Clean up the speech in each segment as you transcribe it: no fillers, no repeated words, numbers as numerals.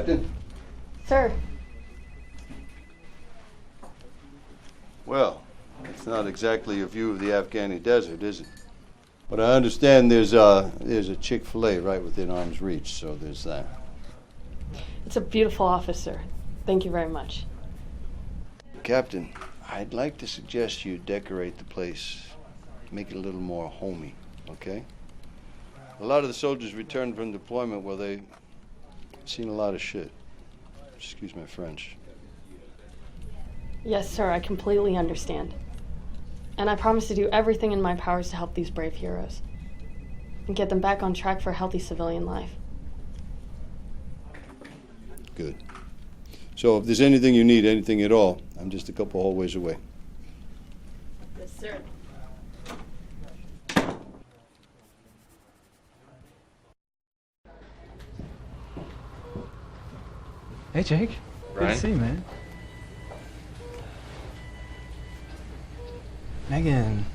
Captain? Sir. Well, it's not exactly a view of the Afghani desert, is it? But I understand there's a Chick-fil-A right within arm's reach, so there's that. It's a beautiful office, sir. Thank you very much. Captain, I'd like to suggest you decorate the place, make it a little more homey, okay? A lot of the soldiers returned from deployment, well, they've seen a lot of shit. Excuse my French. Yes, sir, I completely understand. And I promise to do everything in my powers to help these brave heroes and get them back on track for a healthy civilian life. Good. So if there's anything you need, anything at all, I'm just a couple hallways away. Yes, sir. Hey, Jake. Brian. Good to see you, man. Megan,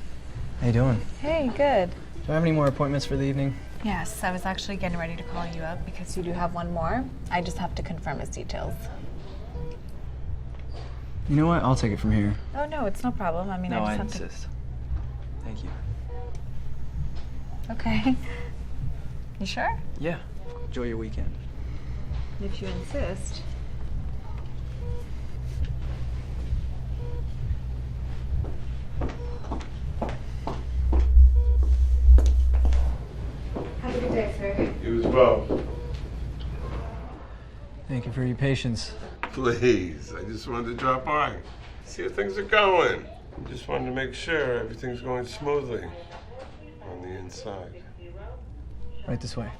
how you doing? Hey, good. Do I have any more appointments for the evening? Yes, I was actually getting ready to call you up because you do have one more. I just have to confirm his details. You know what? I'll take it from here. Oh, no, it's no problem. I mean, No, I I just have insist. Thank you. to... Okay. You sure? Yeah. Enjoy your weekend. If you insist. Have a good day, sir. You as well. Thank you for your patience. Please, I just wanted to drop by, see how things are going. Just wanted to make sure everything's going smoothly on the inside. Right this way.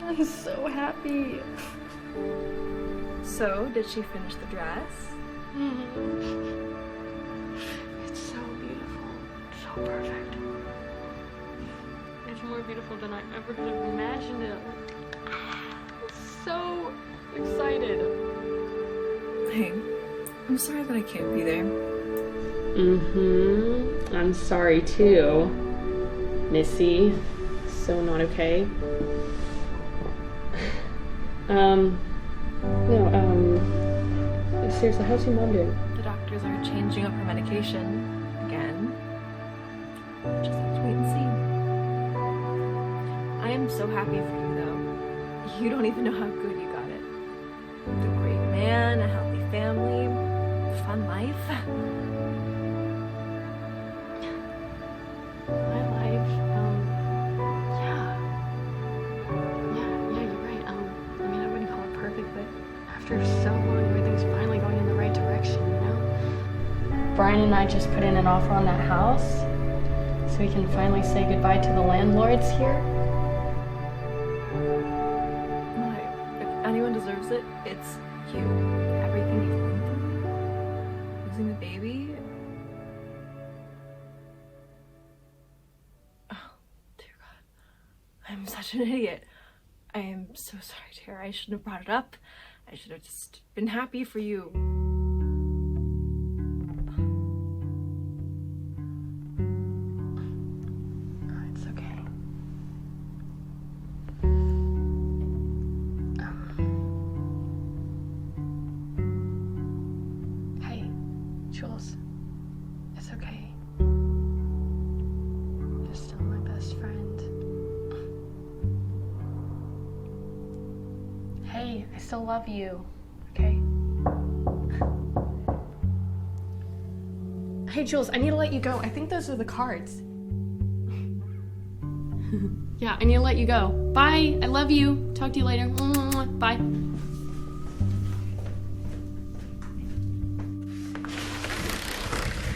I'm so happy. So, did she finish the dress? It's so beautiful. So perfect. It's more beautiful than I ever could have imagined it. I'm so excited. Hey, I'm sorry that I can't be there. I'm sorry too, Missy. So not okay. Seriously, how's your mom doing? The doctors are changing up her medication again. Just have to wait and see. I am so happy for you, though. You don't even know how good you got it. The great man, a healthy family, fun life. My life, yeah, you're right. I mean, I wouldn't call it perfect, but after so long, everything's finally going in the right direction, you know? Brian and I just put in an offer on that house, so we can finally say goodbye to the landlords here. If anyone deserves it, it's you. Everything you've been through. Losing the baby. Oh, dear God. I'm such an idiot. I am so sorry, Tara. I shouldn't have brought it up. I should have just been happy for you. It's okay. Hey, Jules. It's okay. You're still my still love you, okay? Hey, Jules, I need to let you go. I think those are the cards. Yeah, I need to let you go. Bye. I love you. Talk to you later. Bye.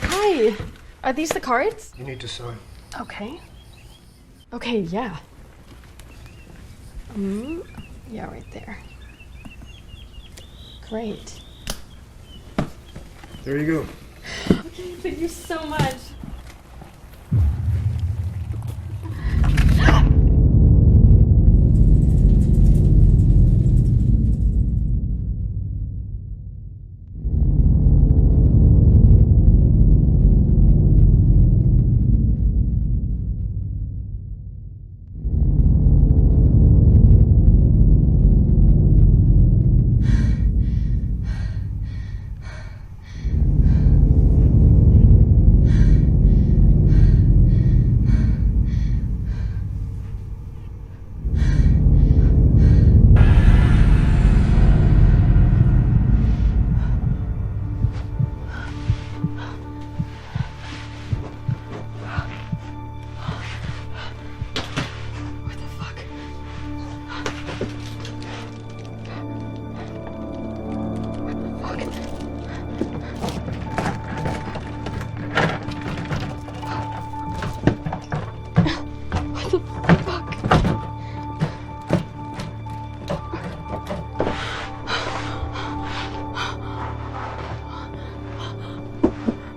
Hi. Are these the cards? You need to sign. Okay. Okay, yeah. Yeah, right there. Great. There you go. Okay, thank you so much.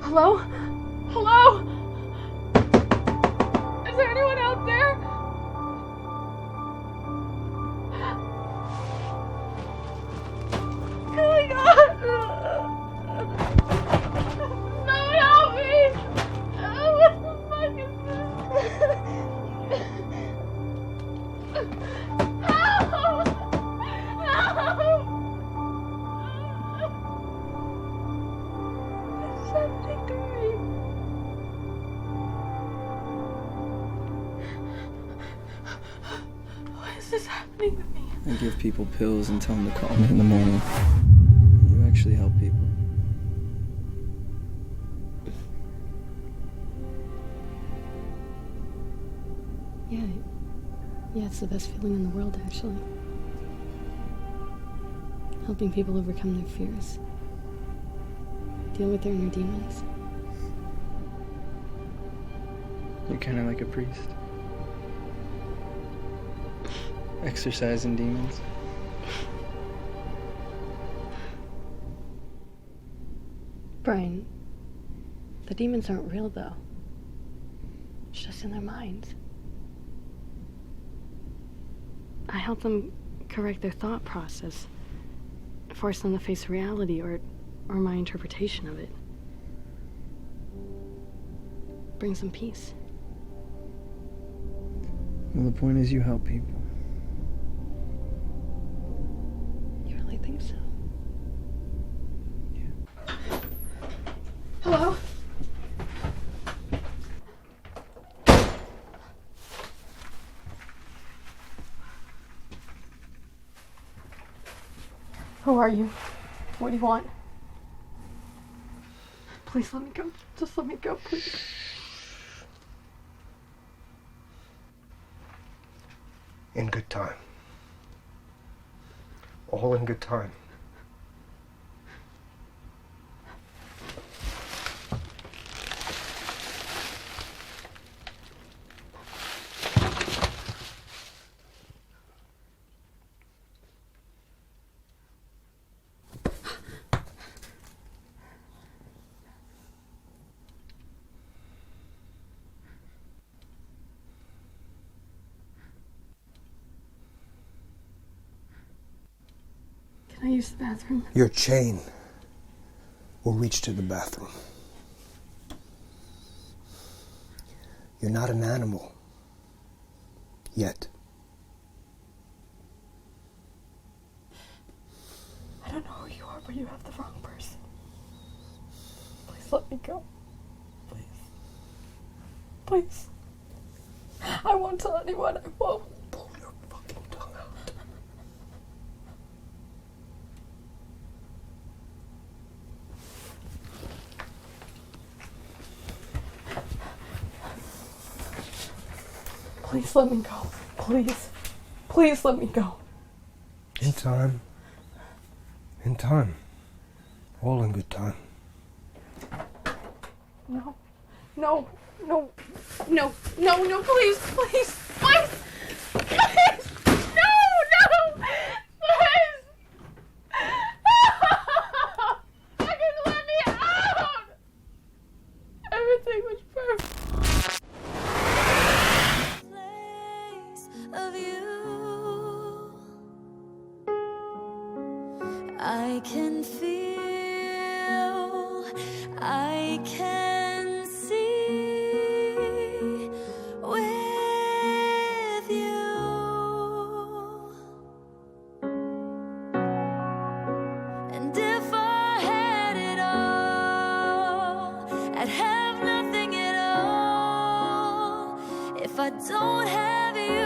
Hello? Hello? Is there anyone out there? Oh my God! No, help me! What the fuck is this? Help! Help! Something to me. Why is this happening to me? I give people pills and tell them to call me in the morning. You actually help people. Yeah, it's the best feeling in the world, actually. Helping people overcome their fears. Deal with their inner demons. You're kind of like a priest. Exorcising demons. Brian, the demons aren't real, though. It's just in their minds. I help them correct their thought process, force them to face reality or my interpretation of it. Brings them peace. Well, the point is you help people. You really think so? Yeah. Hello? Who are you? What do you want? Please let me go. Just let me go, please. In good time. All in good time. Can I use the bathroom? Your chain will reach to the bathroom. You're not an animal. Yet. I don't know who you are, but you have the wrong person. Please let me go. Please. Please. I won't tell anyone. I won't. Pull your fucking tongue out. Please let me go. Please. Please let me go. In time. In time. All in good time. No. No. No. No. No. No. Please. Please. Please. Please. No. No. Please. Fucking let me out. Everything was perfect. Of you, I can feel, I can see with you, and if I had it all, I'd have nothing at all if I don't have you.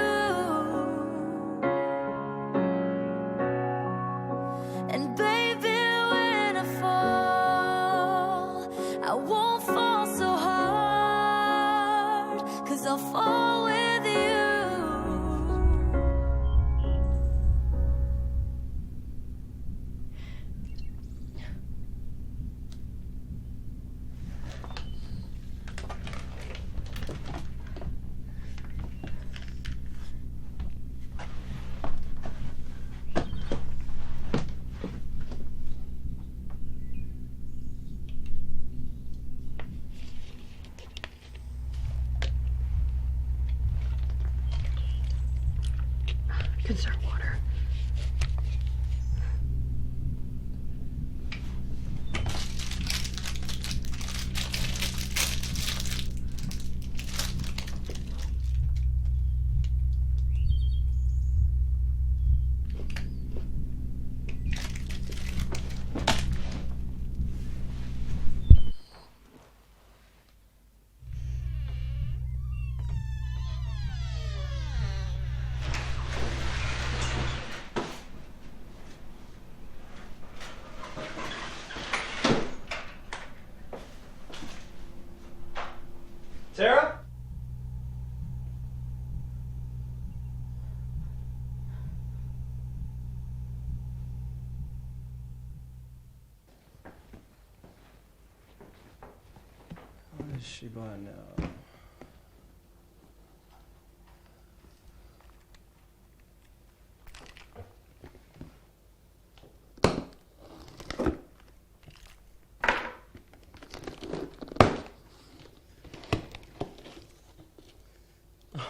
And baby, when I fall, I won't fall so hard, 'cause I'll fall with you. Conserve water. Sarah? What is she by now?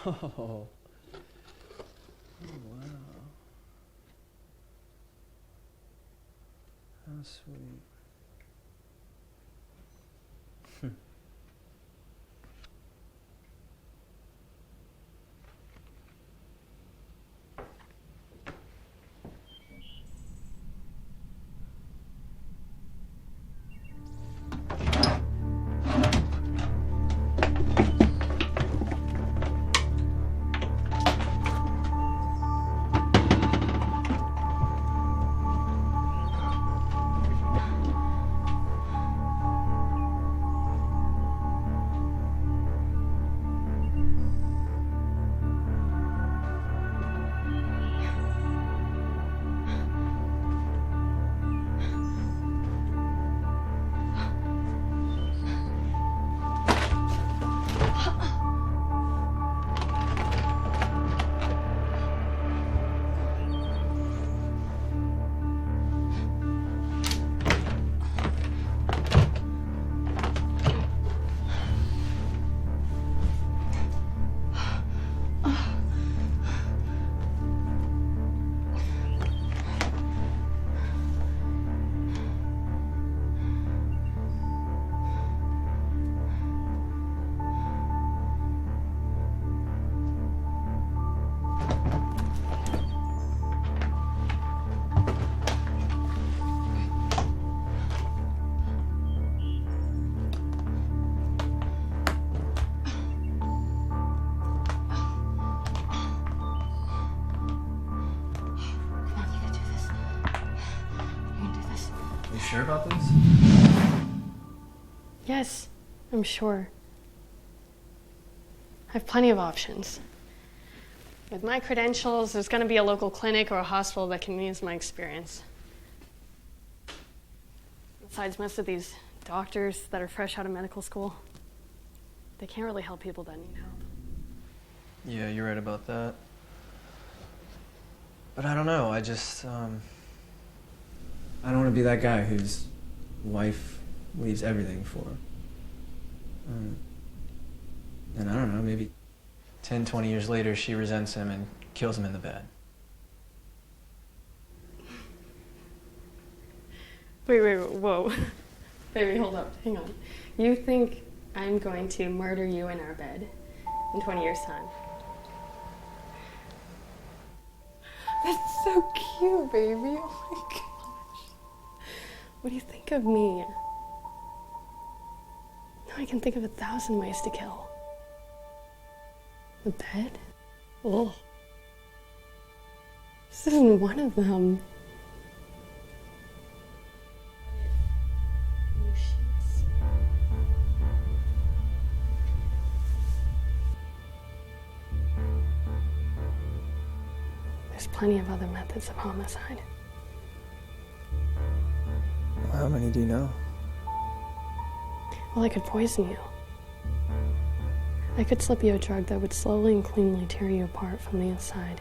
Oh, wow. How sweet. Sure about this? Yes, I'm sure. I have plenty of options. With my credentials, there's going to be a local clinic or a hospital that can use my experience. Besides, most of these doctors that are fresh out of medical school, they can't really help people that need help. Yeah, you're right about that. But I don't know, I just, I don't want to be that guy whose wife leaves everything for. And I don't know, maybe 10, 20 years later, she resents him and kills him in the bed. Wait, whoa. Baby, hold up, hang on. You think I'm going to murder you in our bed in 20 years' time? That's so cute, baby. Oh my gosh. What do you think of me? Now I can think of 1,000 ways to kill. The bed? Ugh. This isn't one of them. New sheets. There's plenty of other methods of homicide. Well, how many do you know? Well, I could poison you. I could slip you a drug that would slowly and cleanly tear you apart from the inside,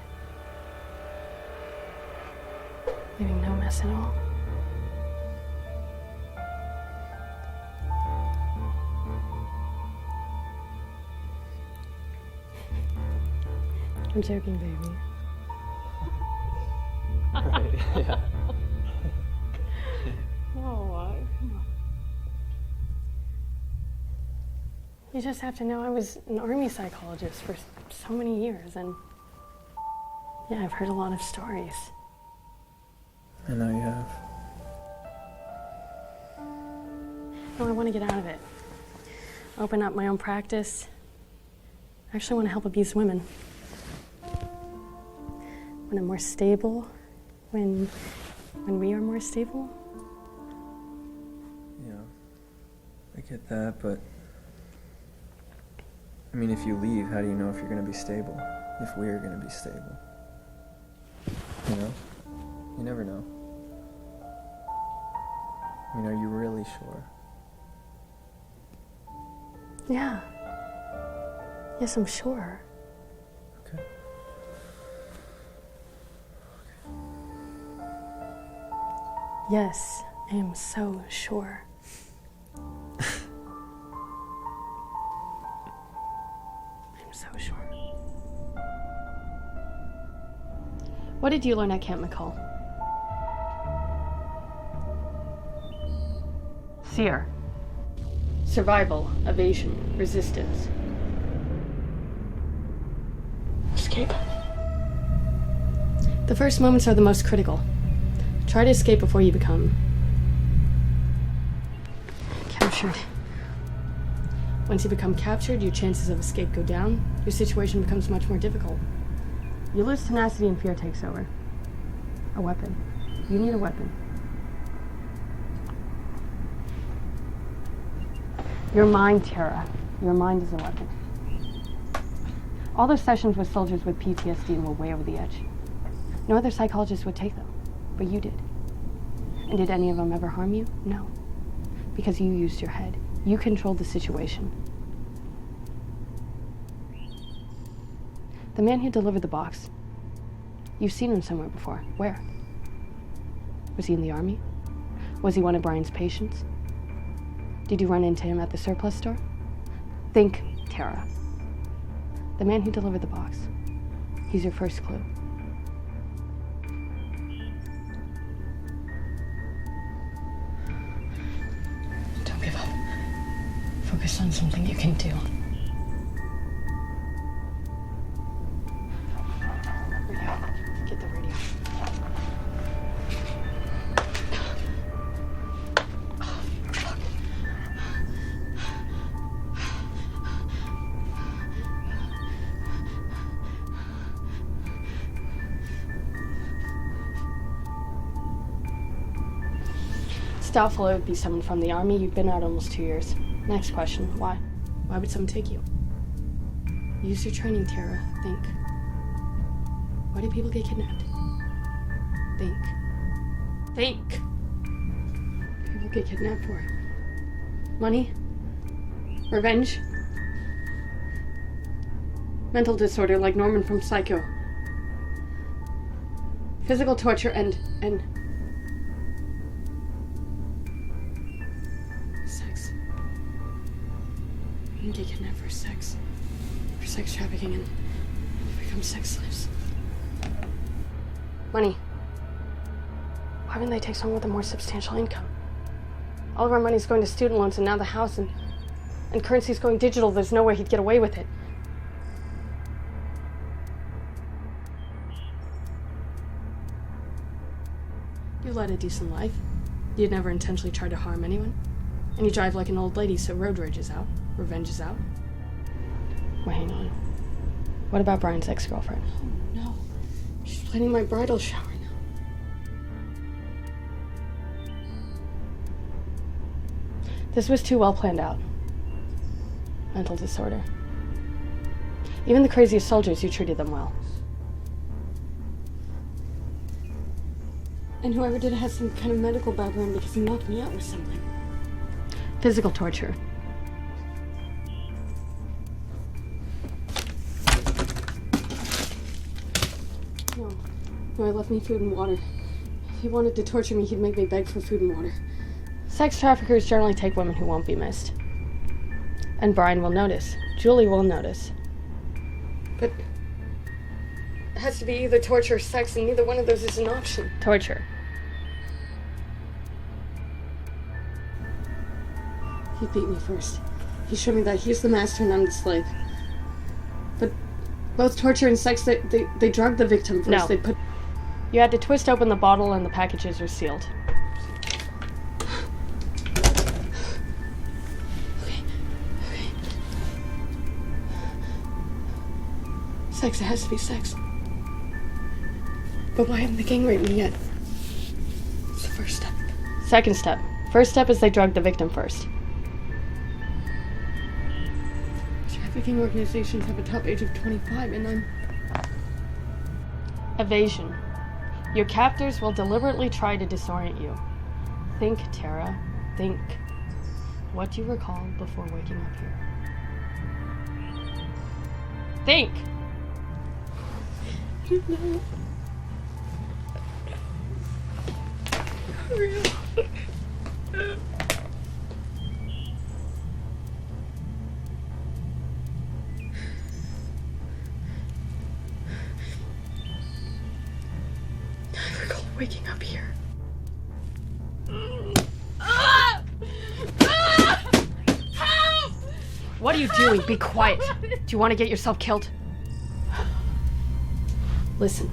leaving no mess at all. I'm joking, baby. Right, yeah. Oh, come on. You just have to know I was an army psychologist for so many years, and yeah, I've heard a lot of stories. I know you have. Well, I want to get out of it. Open up my own practice. I actually want to help abused women. When I'm more stable, when we are more stable. Yeah, I get that, but I mean, if you leave, how do you know if you're going to be stable? If we're going to be stable? You know? You never know. I mean, are you really sure? Yeah. Yes, I'm sure. Okay. Yes, I am so sure. I'm so sure. What did you learn at Camp McCall? Fear. Survival, evasion, resistance. Escape. The first moments are the most critical. Try to escape before you become captured. Once you become captured, your chances of escape go down. Your situation becomes much more difficult. You lose tenacity and fear takes over. A weapon. You need a weapon. Your mind, Tara. Your mind is a weapon. All those sessions with soldiers with PTSD were way over the edge. No other psychologist would take them, but you did. And did any of them ever harm you? No. Because you used your head. You controlled the situation. The man who delivered the box, you've seen him somewhere before. Where? Was he in the army? Was he one of Brian's patients? Did you run into him at the surplus store? Think, Tara. The man who delivered the box. He's your first clue. Don't give up. Focus on something you can do. Radio. Get the radio. It's doubtful it would be someone from the army. You've been out almost 2 years. Next question, why? Why would someone take you? Use your training, Tara. Think. Why do people get kidnapped? Think. Think! People get kidnapped for money? Revenge? Mental disorder like Norman from Psycho. Physical torture and sex. You get kidnapped for sex. For sex trafficking and become sex slaves. Money. Why wouldn't they take someone with a more substantial income? All of our money's going to student loans and now the house and currency's going digital. There's no way he'd get away with it. You led a decent life. You'd never intentionally try to harm anyone. And you drive like an old lady, so road rage is out. Revenge is out. Well, hang on. What about Brian's ex-girlfriend? Oh, no. She's planning my bridal shower now. This was too well planned out. Mental disorder. Even the craziest soldiers, you treated them well. And whoever did it has some kind of medical background because he knocked me out with something. Physical torture. No, I left me food and water. If he wanted to torture me, he'd make me beg for food and water. Sex traffickers generally take women who won't be missed. And Brian will notice. Julie will notice. But it has to be either torture or sex, and neither one of those is an option. Torture. He beat me first. He showed me that he's the master and I'm the slave. But both torture and sex, they drug the victim first. No. They put... You had to twist open the bottle and the packages were sealed. Okay. Sex, it has to be sex. But why haven't the gang raped me yet? It's the first step. Second step. First step is they drug the victim first. Trafficking organizations have a top age of 25, and I'm... Evasion. Your captors will deliberately try to disorient you. Think, Tara. Think. What do you recall before waking up here? Think! I recall waking up here. What are you doing? Be quiet. Do you want to get yourself killed? Listen.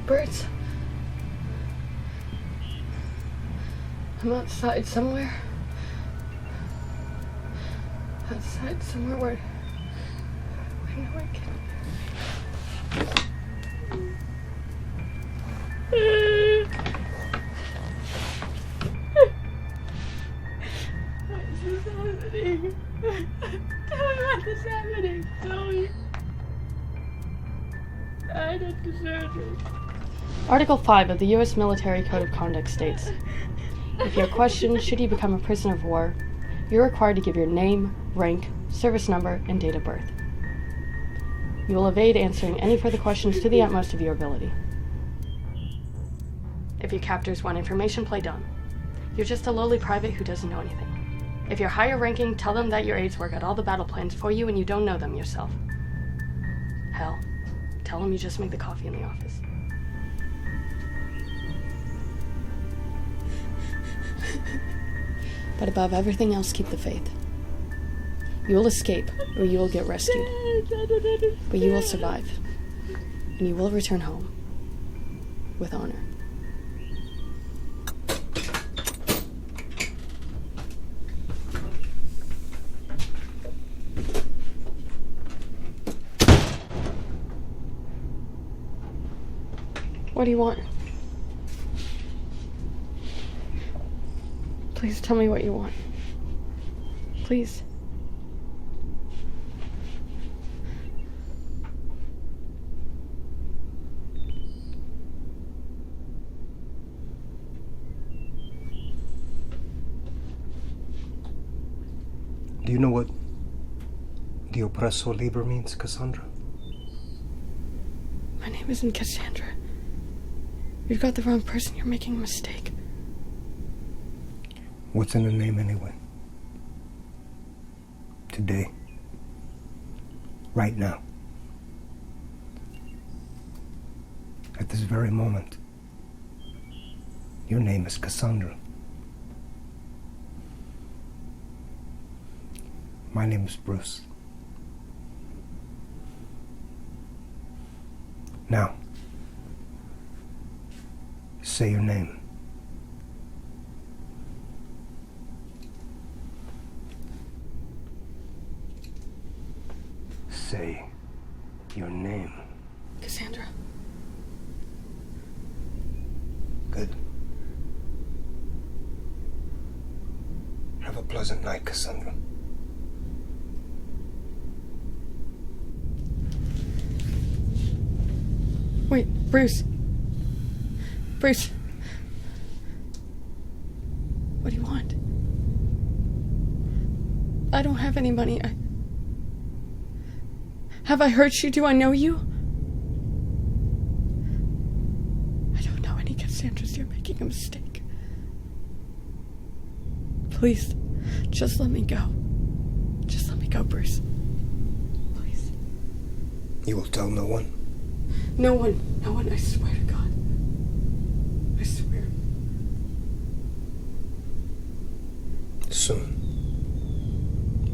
Birds. I'm outside somewhere. Outside somewhere where I know I can. What is happening? Tell me what is happening. Tell me. I don't deserve it. Article 5 of the U.S. Military Code of Conduct states, if you're questioned should you become a prisoner of war, you're required to give your name, rank, service number, and date of birth. You will evade answering any further questions to the utmost of your ability. If your captors want information, play dumb. You're just a lowly private who doesn't know anything. If you're higher ranking, tell them that your aides work out all the battle plans for you and you don't know them yourself. Hell, tell them you just make the coffee in the office. But above everything else, keep the faith. You will escape, or you will get rescued. But you will survive, and you will return home with honor. What do you want? Please tell me what you want. Please. Do you know what the oppressor liber means, Cassandra? My name isn't Cassandra. You've got the wrong person. You're making a mistake. What's in the name anyway? Today. Right now. At this very moment. Your name is Cassandra. My name is Bruce. Now, say your name. Say your name. Cassandra. Good. Have a pleasant night, Cassandra. Wait, Bruce. Bruce. What do you want? I don't have any money. Have I hurt you? Do I know you? I don't know any Cassandras. You're making a mistake. Please, just let me go. Just let me go, Bruce. Please. You will tell no one? No one, I swear to God. I swear. Soon.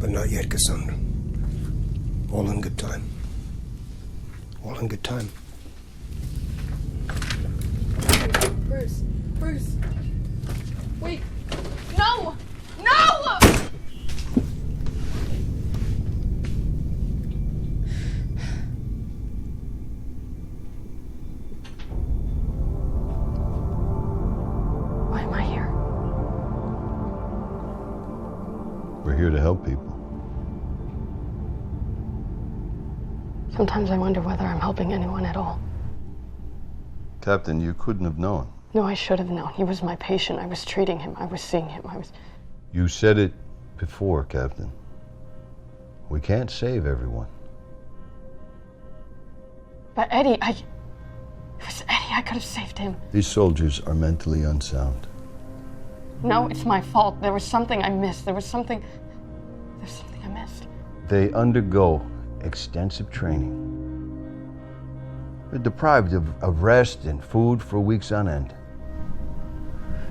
But not yet, Cassandra. All in good time. All in good time. Bruce. Wait. No! No! Why am I here? We're here to help people. Sometimes I wonder whether I'm helping anyone at all. Captain, you couldn't have known. No, I should have known. He was my patient. I was treating him. I was seeing him. You said it before, Captain. We can't save everyone. But Eddie, it was Eddie. I could have saved him. These soldiers are mentally unsound. No, it's my fault. There was something I missed. There's something I missed. They undergo extensive training. They're deprived of rest and food for weeks on end.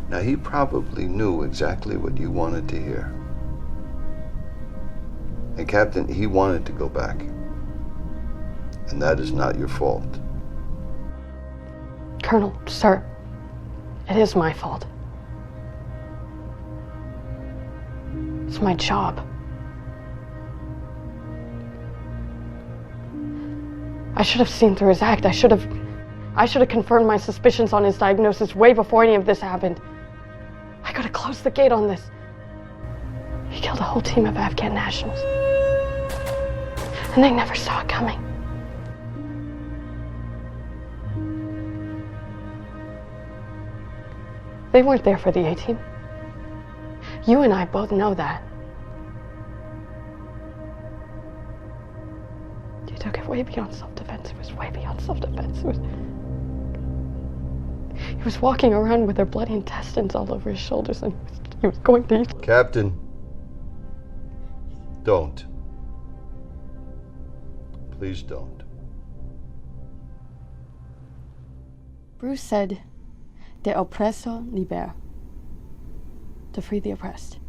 Now, he probably knew exactly what you wanted to hear. And Captain, he wanted to go back. And that is not your fault. Colonel, sir, it is my fault. It's my job. I should have seen through his act. I should have confirmed my suspicions on his diagnosis way before any of this happened. I could have closed the gate on this. He killed a whole team of Afghan nationals. And they never saw it coming. They weren't there for the A-team. You and I both know that. You took it way beyond self-defense. It was way beyond self-defense. He was walking around with their bloody intestines all over his shoulders, and he was going to eat. Captain, don't. Please don't. Bruce said, "De oppressor liber," to free the oppressed.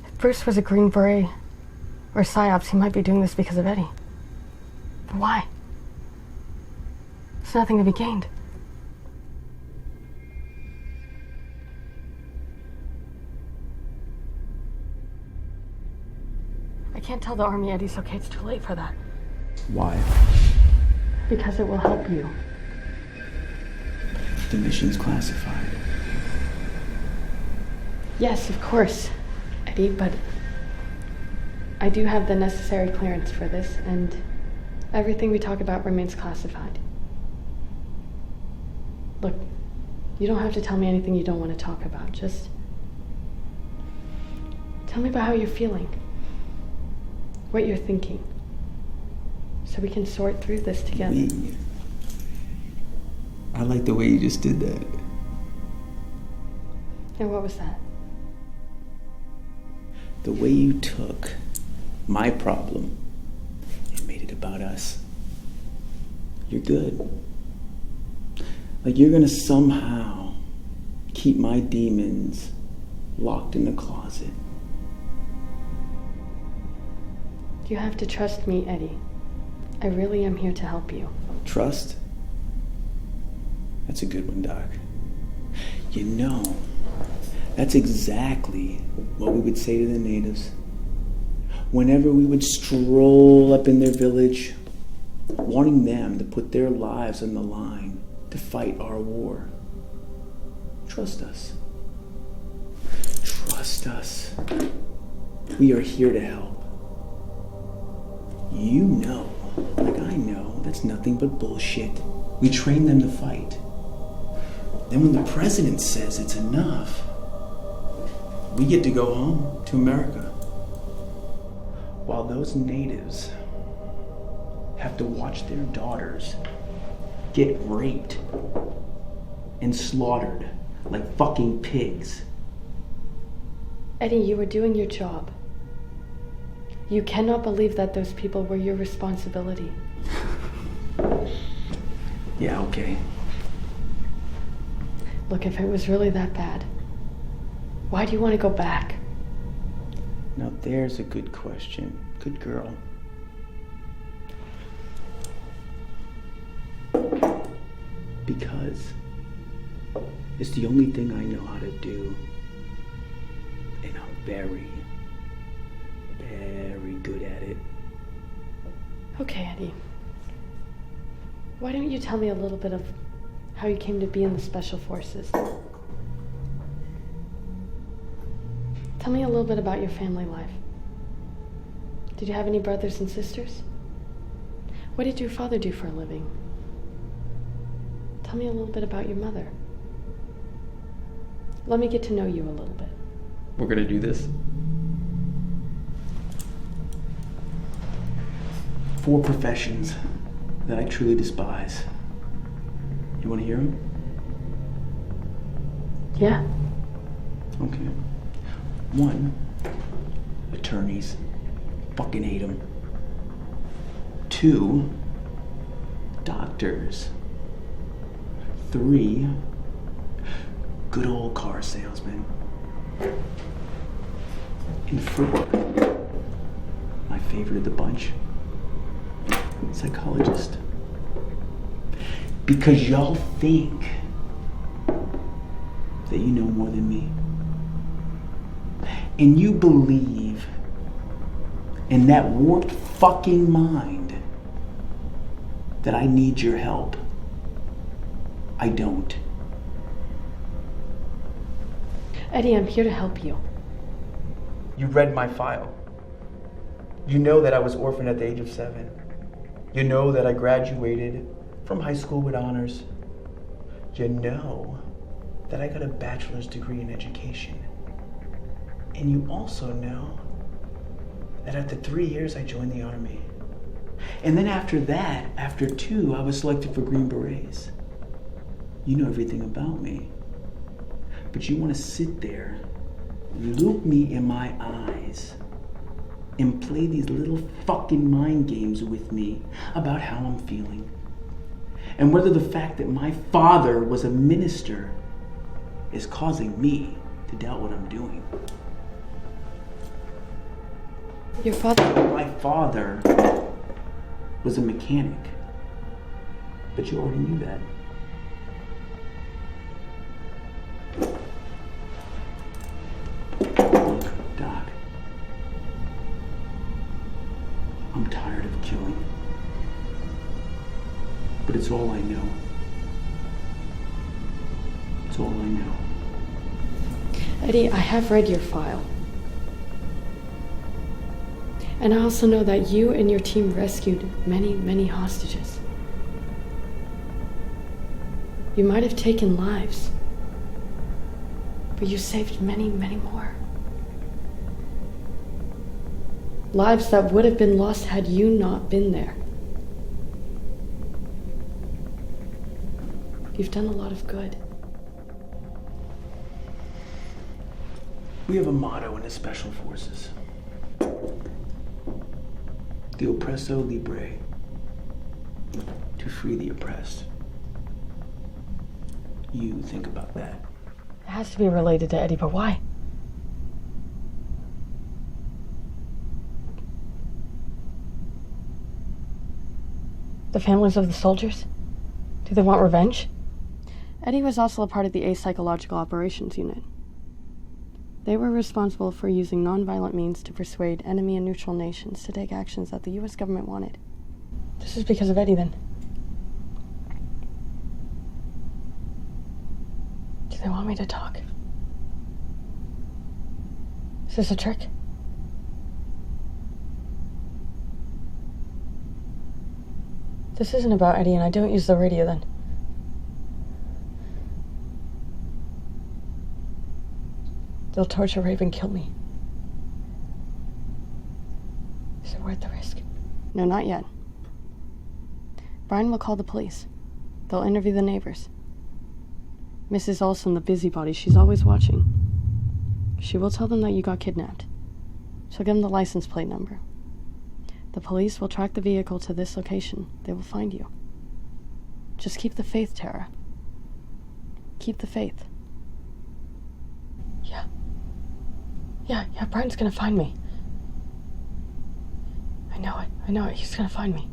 If Bruce was a Green Beret or PSYOPs, he might be doing this because of Eddie. But why? There's nothing to be gained. I can't tell the Army Eddie's okay. It's too late for that. Why? Because it will help you. The mission's classified. Yes, of course, Eddie, but I do have the necessary clearance for this, and everything we talk about remains classified. Look, you don't have to tell me anything you don't want to talk about. Just tell me about how you're feeling, what you're thinking, so we can sort through this together. Me? I like the way you just did that. And what was that? The way you took my problem and made it about us. You're good. Like you're gonna somehow keep my demons locked in the closet. You have to trust me, Eddie. I really am here to help you. Trust? That's a good one, Doc. You know, that's exactly what we would say to the natives whenever we would stroll up in their village, wanting them to put their lives on the line to fight our war. Trust us. Trust us. We are here to help. You know, like I know, that's nothing but bullshit. We train them to fight. Then when the president says it's enough, we get to go home to America. While those natives have to watch their daughters get raped and slaughtered like fucking pigs. Eddie, you were doing your job. You cannot believe that those people were your responsibility. Yeah, okay. Look, if it was really that bad, why do you want to go back? Now there's a good question. Good girl. Because it's the only thing I know how to do. And I'm very, very good at it. Okay, Eddie. Why don't you tell me a little bit of how you came to be in the Special Forces? Tell me a little bit about your family life. Did you have any brothers and sisters? What did your father do for a living? Tell me a little bit about your mother. Let me get to know you a little bit. We're gonna do this. 4 professions that I truly despise. You wanna hear them? Yeah. Okay. 1, attorneys. Fucking hate them. 2, doctors. 3, good old car salesman. And 4, my favorite of the bunch, psychologist. Because y'all think that you know more than me. And you believe in that warped fucking mind that I need your help. I don't. Eddie, I'm here to help you. You read my file. You know that I was orphaned at the age of 7. You know that I graduated from high school with honors. You know that I got a bachelor's degree in education. And you also know that after 3 years, I joined the Army. And then after that, after 2, I was selected for Green Berets. You know everything about me. But you want to sit there, look me in my eyes, and play these little fucking mind games with me about how I'm feeling. And whether the fact that my father was a minister is causing me to doubt what I'm doing. Your father... My father was a mechanic. But you already knew that. Look, Doc. I'm tired of killing. But it's all I know. That's all I know. Eddie, I have read your file. And I also know that you and your team rescued many, many hostages. You might have taken lives, but you saved many, many more. Lives that would have been lost had you not been there. You've done a lot of good. We have a motto in the Special Forces. The oppresso libre. To free the oppressed. You think about that. It has to be related to Eddie, but why? The families of the soldiers? Do they want revenge? Eddie was also a part of the Psychological Operations Unit. They were responsible for using nonviolent means to persuade enemy and neutral nations to take actions that the U.S. government wanted. This is because of Eddie, then. Do they want me to talk? Is this a trick? This isn't about Eddie, and I don't use the radio, then. They'll torture, rape, and kill me. Is it worth the risk? No, not yet. Brian will call the police. They'll interview the neighbors. Mrs. Olson, the busybody, she's always watching. She will tell them that you got kidnapped. She'll give them the license plate number. The police will track the vehicle to this location. They will find you. Just keep the faith, Tara. Keep the faith. Yeah, Brian's gonna find me. I know it, he's gonna find me.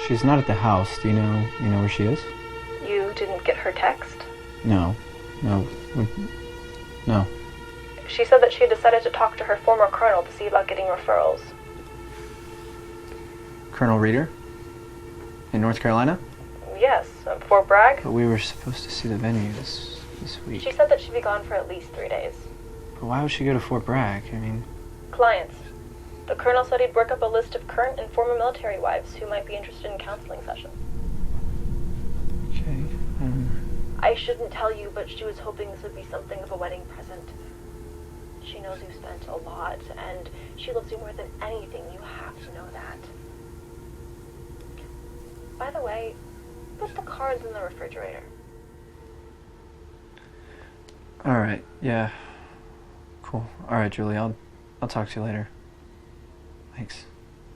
She's not at the house. Do you know where she is? You didn't get her text? No. She said that she had decided to talk to her former colonel to see about getting referrals. Colonel Reeder? In North Carolina? Yes, Fort Bragg. But we were supposed to see the venue this week. She said that she'd be gone for at least 3 days. But why would she go to Fort Bragg? I mean... Clients. The colonel said he'd work up a list of current and former military wives who might be interested in counseling sessions. Okay, I shouldn't tell you, but she was hoping this would be something of a wedding present. She knows you've spent a lot, and she loves you more than anything. You have to know that. By the way, put the cards in the refrigerator. Alright, yeah. Cool. Alright, Julie, I'll talk to you later. Thanks.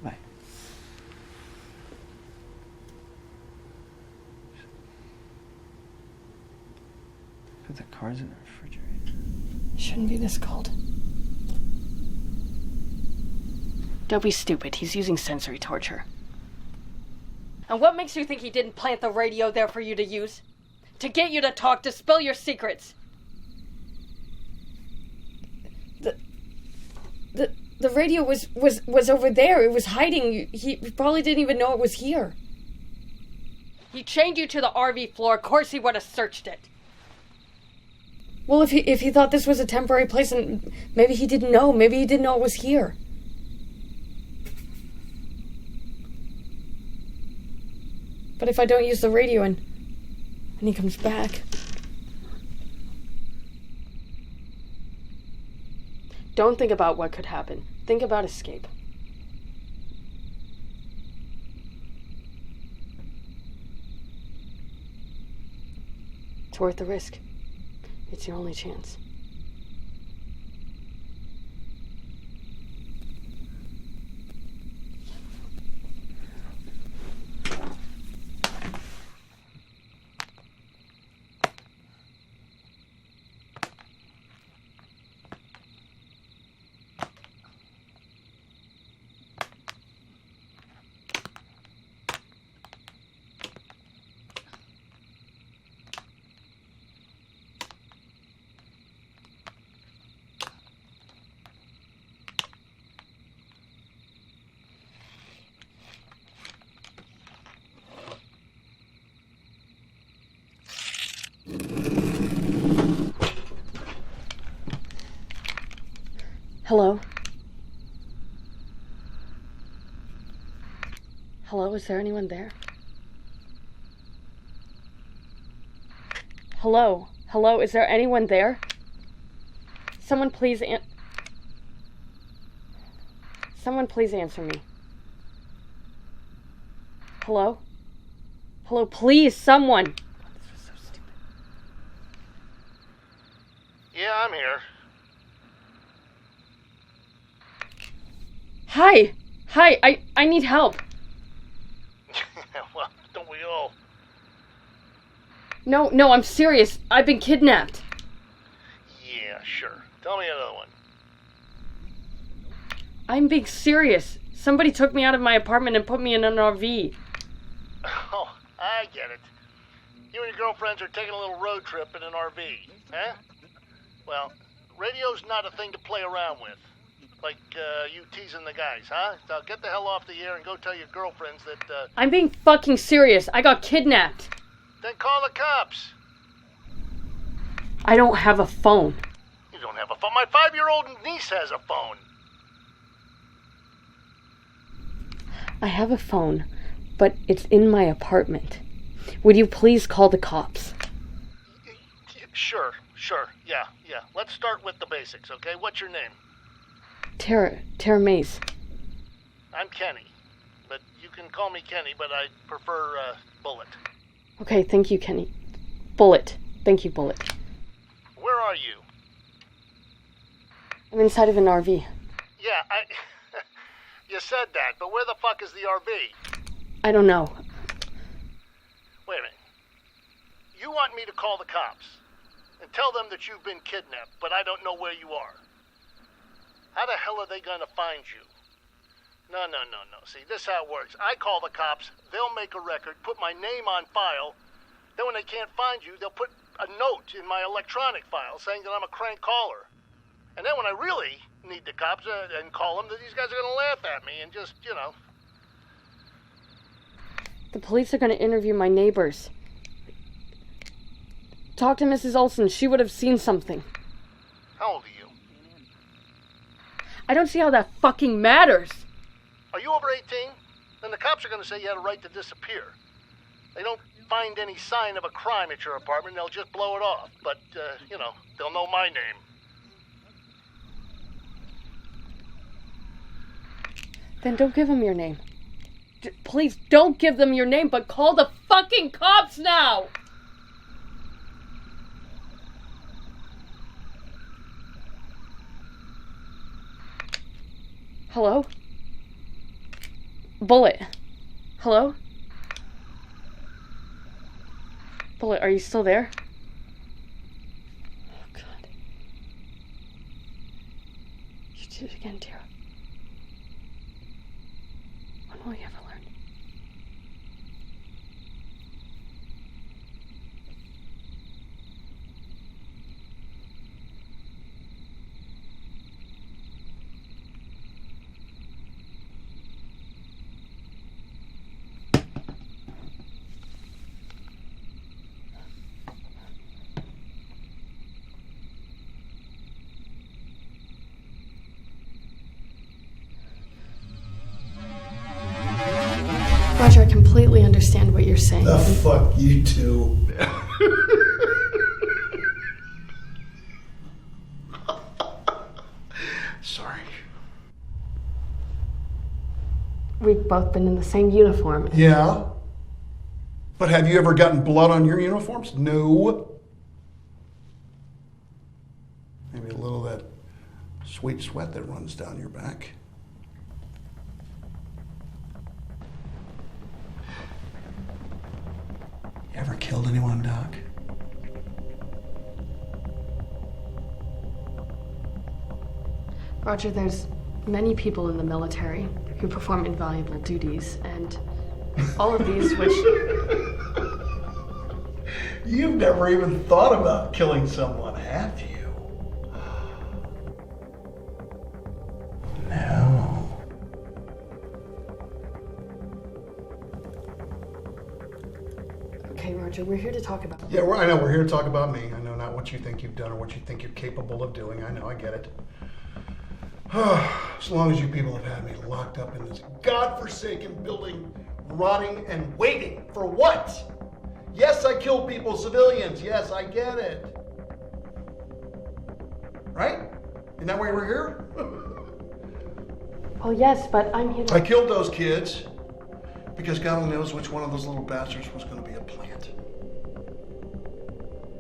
Bye. Put the cards in the refrigerator. It shouldn't be this cold. Don't be stupid. He's using sensory torture. And what makes you think he didn't plant the radio there for you to use? To get you to talk, to spill your secrets? The radio was over there. It was hiding. He probably didn't even know it was here. He chained you to the RV floor. Of course he would have searched it. Well, if he thought this was a temporary place, and maybe he didn't know. Maybe he didn't know it was here. But if I don't use the radio and he comes back... Don't think about what could happen. Think about escape. It's worth the risk. It's your only chance. Hello? Hello, is there anyone there? Hello? Hello, is there anyone there? Someone please Someone please answer me. Hello? Hello, please, someone! This was so stupid. Yeah, I'm here. Hi! Hi, I need help. Well, don't we all? No, I'm serious. I've been kidnapped. Yeah, sure. Tell me another one. I'm being serious. Somebody took me out of my apartment and put me in an RV. Oh, I get it. You and your girlfriends are taking a little road trip in an RV, huh? Well, radio's not a thing to play around with. Like, you teasing the guys, huh? So get the hell off the air and go tell your girlfriends that, I'm being fucking serious. I got kidnapped. Then call the cops. I don't have a phone. You don't have a phone. My 5-year-old niece has a phone. I have a phone, but it's in my apartment. Would you please call the cops? Sure. Yeah. Let's start with the basics, okay? What's your name? Tara Mays. I'm Kenny, but you can call me Kenny, but I prefer, Bullet. Okay, thank you, Kenny. Bullet. Thank you, Bullet. Where are you? I'm inside of an RV. Yeah, you said that, but where the fuck is the RV? I don't know. Wait a minute. You want me to call the cops and tell them that you've been kidnapped, but I don't know where you are. How the hell are they gonna find you? No. See, this is how it works. I call the cops, they'll make a record, put my name on file, then when they can't find you, they'll put a note in my electronic file saying that I'm a crank caller. And then when I really need the cops and call them, these guys are gonna laugh at me and just, The police are going to interview my neighbors. Talk to Mrs. Olson. She would have seen something. How old are you? I don't see how that fucking matters. Are you over 18? Then the cops are going to say you had a right to disappear. They don't find any sign of a crime at your apartment, they'll just blow it off. But, they'll know my name. Then don't give them your name. Please don't give them your name, but call the fucking cops now! Hello? Bullet. Hello? Bullet, are you still there? Oh, God. You did it again, Tara. When will you ever learn? Roger, I completely understand what you're saying. The fuck you too. Sorry. We've both been in the same uniform. Yeah. But have you ever gotten blood on your uniforms? No. Maybe a little of that sweet sweat that runs down your back. You ever killed anyone, Doc? Roger, there's many people in the military who perform invaluable duties, and all of these which... You've never even thought about killing someone, have you? No. Okay, Roger, we're here to talk about... Yeah, I know, we're here to talk about me. I know, not what you think you've done or what you think you're capable of doing. I know, I get it. As long as you people have had me locked up in this godforsaken building, rotting and waiting for what? Yes, I killed people, civilians. Yes, I get it. Right? Isn't that why we're here? Well, yes, but I'm here to... I killed those kids because God only knows which one of those little bastards was going to be a plant.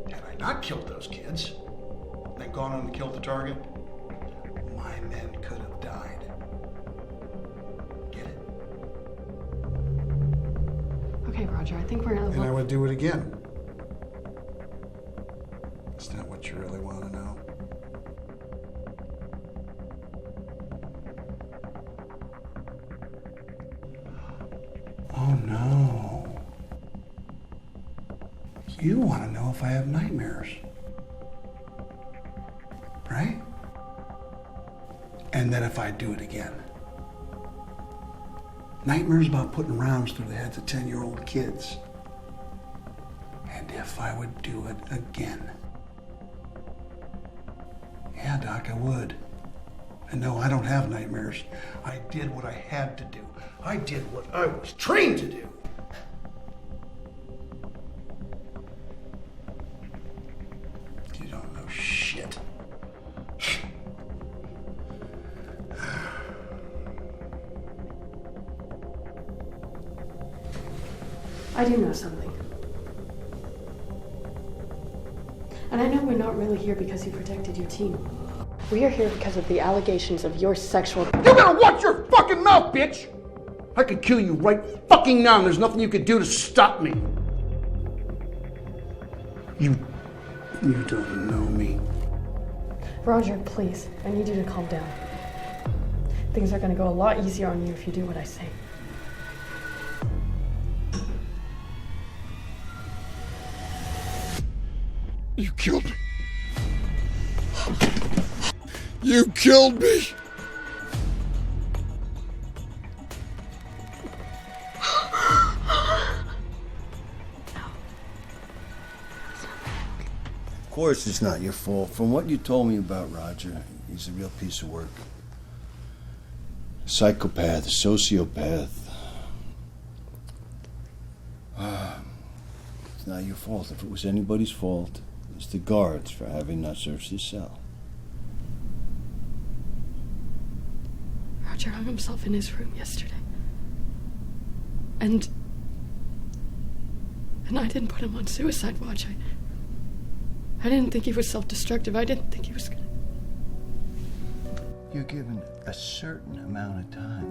Had I not killed those kids, and gone on and killed the target, my men could have died. Get it? Okay, Roger, I think we're gonna... And I would do it again. Is that what you really want to know? Oh no. You want to know if I have nightmares. Right? And then if I do it again. Nightmares about putting rounds through the heads of 10-year-old kids. And if I would do it again. Yeah, Doc, I would. And no, I don't have nightmares. I did what I had to do. I did what I was trained to do. You don't know shit. I do know something. And I know we're not really here because you protected your team. We are here because of the allegations of your sexual... You better watch your fucking mouth, bitch! I could kill you right fucking now and there's nothing you could do to stop me. You don't know me. Roger, please, I need you to calm down. Things are gonna go a lot easier on you if you do what I say. You killed me. You killed me. Of course it's not your fault. From what you told me about Roger, he's a real piece of work. A psychopath, a sociopath. It's not your fault. If it was anybody's fault, it's the guards for having not searched his cell. Roger hung himself in his room yesterday. And I didn't put him on suicide watch. I didn't think he was self-destructive. I didn't think he was gonna... You're given a certain amount of time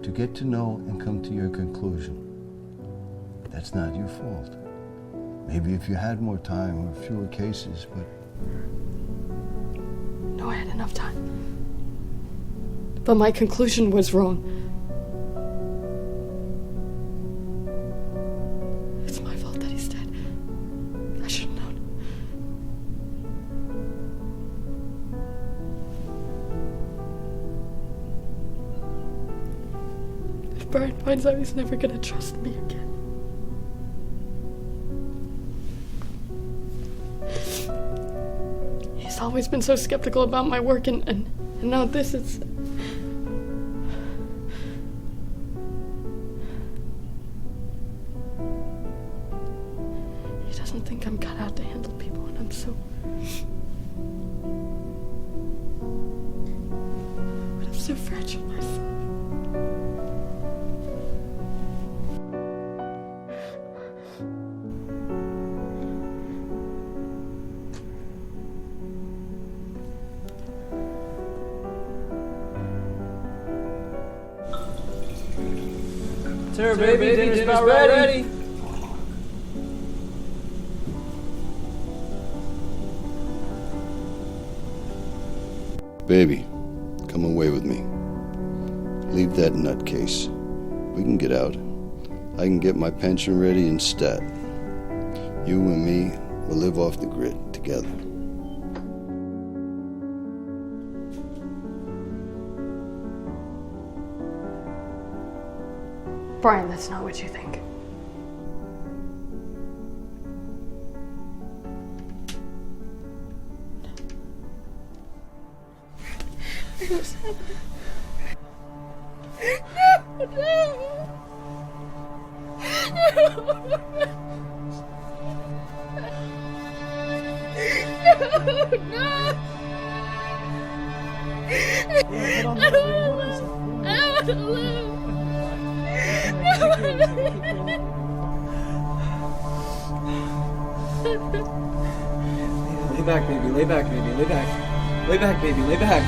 to get to know and come to your conclusion. That's not your fault. Maybe if you had more time or fewer cases, but... No, I had enough time. But my conclusion was wrong. It's my fault that he's dead. I should have known. If Brian finds out, he's never gonna trust me again. He's always been so skeptical about my work, and now this is... He doesn't think I'm cut out to handle people, and I'm so... But I'm so fragile myself. Sarah, baby, dinner's about ready. Baby, come away with me. Leave that nutcase. We can get out. I can get my pension ready in stat. You and me will live off the grid together. Brian, that's not what you think. Lay back, baby. Lay back, baby. Lay back. Lay back, baby. Lay back.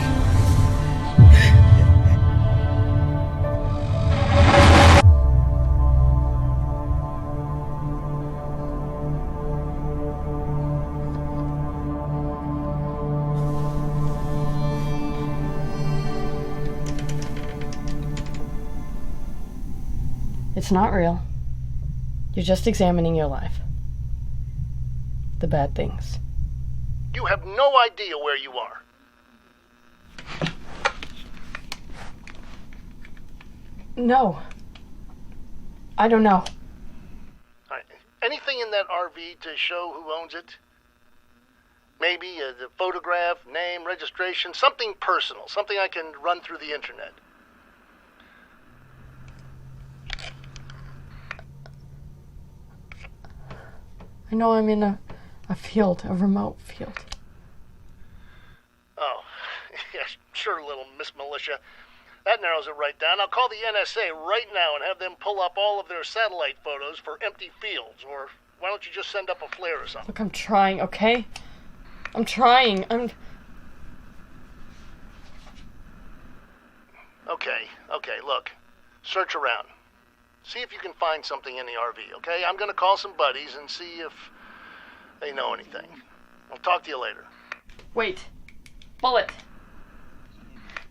It's not real. You're just examining your life. The bad things. You have no idea where you are. No. I don't know. Anything in that RV to show who owns it? Maybe the photograph, name, registration, something personal, something I can run through the internet. I know I'm in a field, a remote field. Oh, yes, sure, little Miss Militia. That narrows it right down. I'll call the NSA right now and have them pull up all of their satellite photos for empty fields. Or why don't you just send up a flare or something? Look, I'm trying, okay? I'm trying. Okay, look. Search around. See if you can find something in the RV, okay? I'm gonna call some buddies and see if they know anything. I'll talk to you later. Wait. Bullet.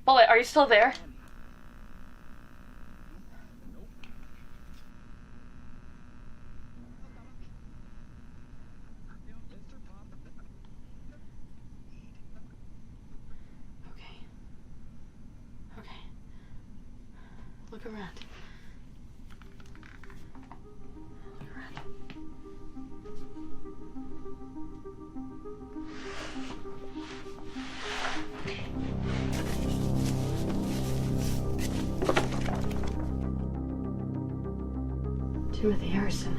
Bullet, are you still there? Okay. Look around. Timothy Harrison.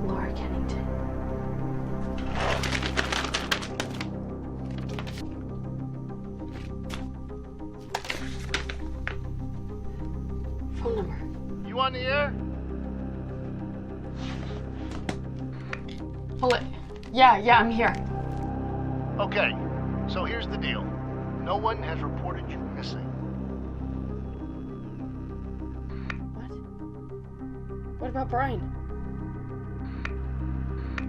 Laura Kennington. Phone number. You on the air? Bullet. Yeah, I'm here. Okay, so here's the deal. No one has reported you missing. What about Brian?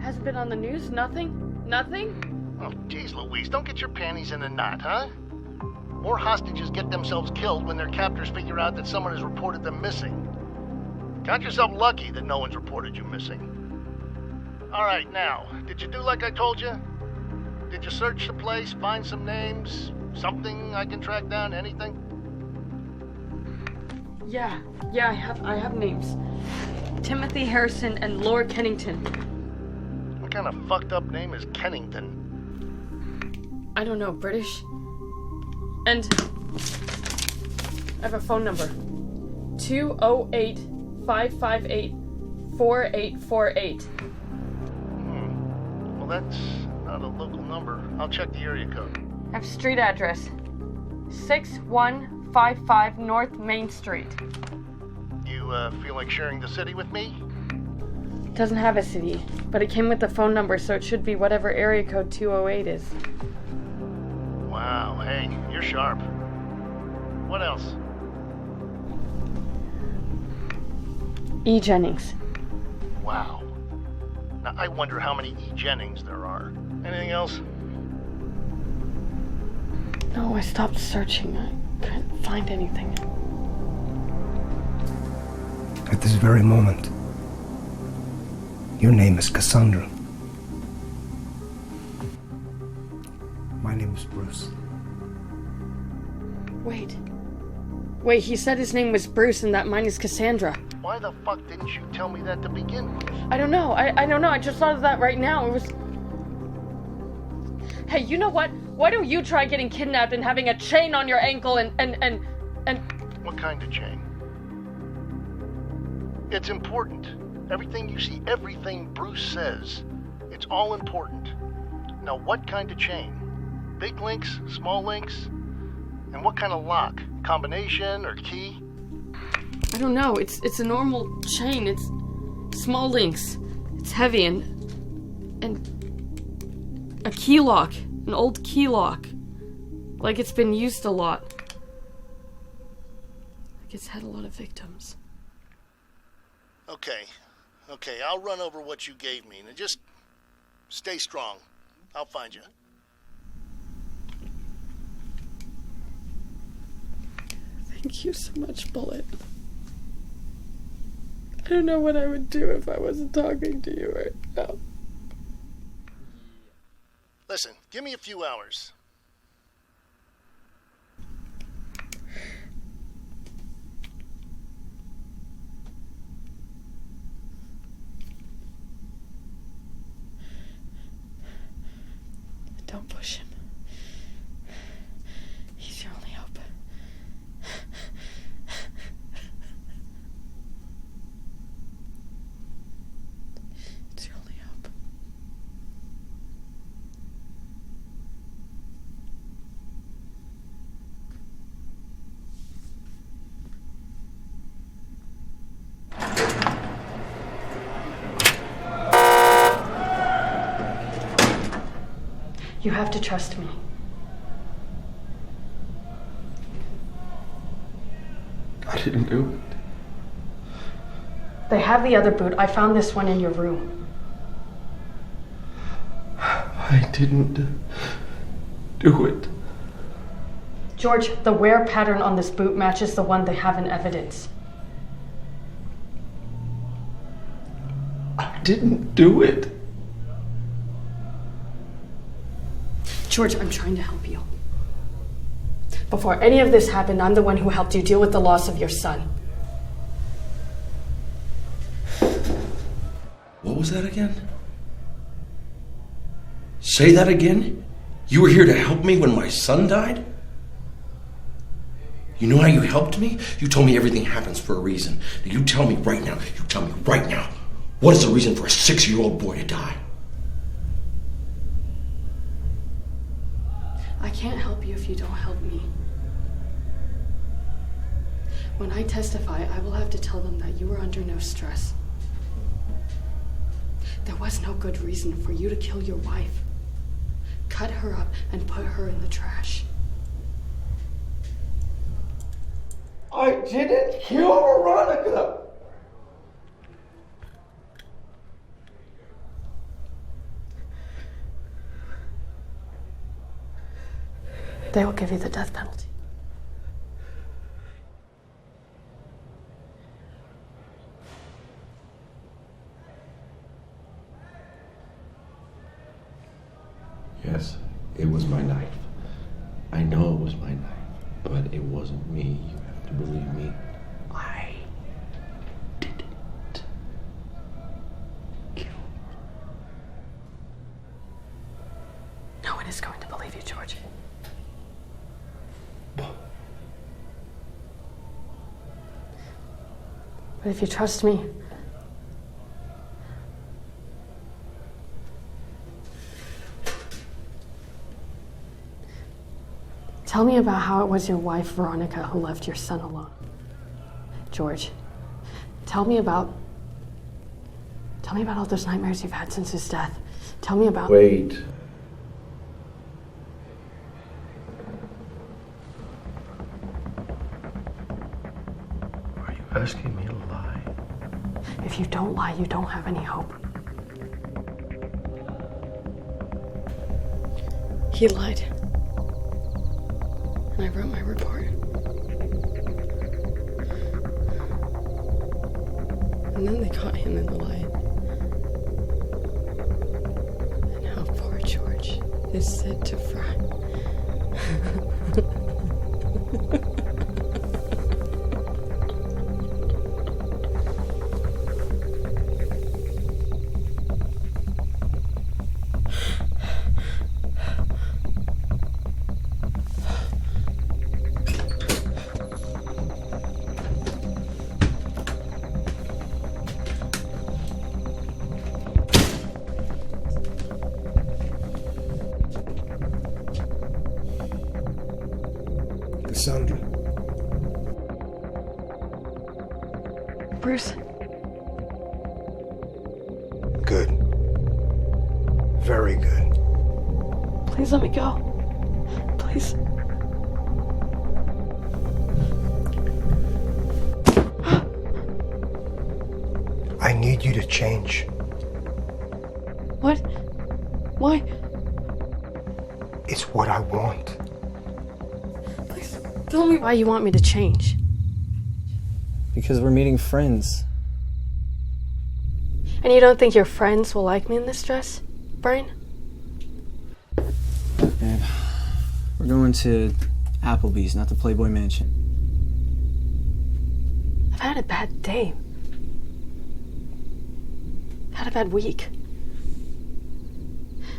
Hasn't been on the news? Nothing? Nothing? Oh, geez, Louise, don't get your panties in a knot, huh? More hostages get themselves killed when their captors figure out that someone has reported them missing. Count yourself lucky that no one's reported you missing. All right, now, did you do like I told you? Did you search the place, find some names, something I can track down, anything? Yeah, I have names. Timothy Harrison and Laura Kennington. What kind of fucked up name is Kennington? I don't know, British. And I have a phone number. 208-558-4848. Well, that's not a local number. I'll check the area code. I have street address. 6155 North Main Street. You feel like sharing the city with me? It doesn't have a city, but it came with the phone number, so it should be whatever area code 208 is. Wow, hey, you're sharp. What else? E. Jennings. Wow. Now, I wonder how many E. Jennings there are. Anything else? No, I stopped searching. I couldn't find anything. At this very moment, your name is Cassandra. My name is Bruce. Wait. Wait, he said his name was Bruce and that mine is Cassandra. Why the fuck didn't you tell me that to begin with? I don't know. I don't know. I just thought of that right now. It was... Hey, you know what? Why don't you try getting kidnapped and having a chain on your ankle and... What kind of chain? It's important. Everything you see, everything Bruce says, it's all important. Now, what kind of chain? Big links, small links? And what kind of lock? Combination or key? I don't know. It's a normal chain. It's small links. It's heavy and a key lock. An old key lock. Like it's been used a lot. Like it's had a lot of victims. Okay, I'll run over what you gave me. And just stay strong. I'll find you. Thank you so much, Bullet. I don't know what I would do if I wasn't talking to you right now. Listen, give me a few hours. Don't push him. He's your only hope. It's your only hope. You have to trust me. I didn't do it. They have the other boot. I found this one in your room. I didn't do it. George, the wear pattern on this boot matches the one they have in evidence. I didn't do it. George, I'm trying to help you. Before any of this happened, I'm the one who helped you deal with the loss of your son. What was that again? Say that again? You were here to help me when my son died? You know how you helped me? You told me everything happens for a reason. You tell me right now, what is the reason for a 6-year-old boy to die? I can't help you if you don't help me. When I testify, I will have to tell them that you were under no stress. There was no good reason for you to kill your wife, cut her up, and put her in the trash. I didn't kill Veronica! They will give you the death penalty. Yes, it was my knife. I know it was my knife, but it wasn't me. You have to believe me. I didn't kill her. No one is going to believe you, George. But if you trust me, tell me about how it was your wife, Veronica, who left your son alone. George, tell me about all those nightmares you've had since his death. Tell me about... Wait. Are you asking me to lie? If you don't lie, you don't have any hope. He lied. And I wrote my report. And then they caught him in the lie. And now poor George is set to fry. Cassandra. Bruce. Good. Very good. Please let me go. Please. I need you to change. What? Why? It's what I want. Please tell me why you want me to change. Because we're meeting friends. And you don't think your friends will like me in this dress, Brian? Babe, we're going to Applebee's, not the Playboy Mansion. I've had a bad day. I've had a bad week.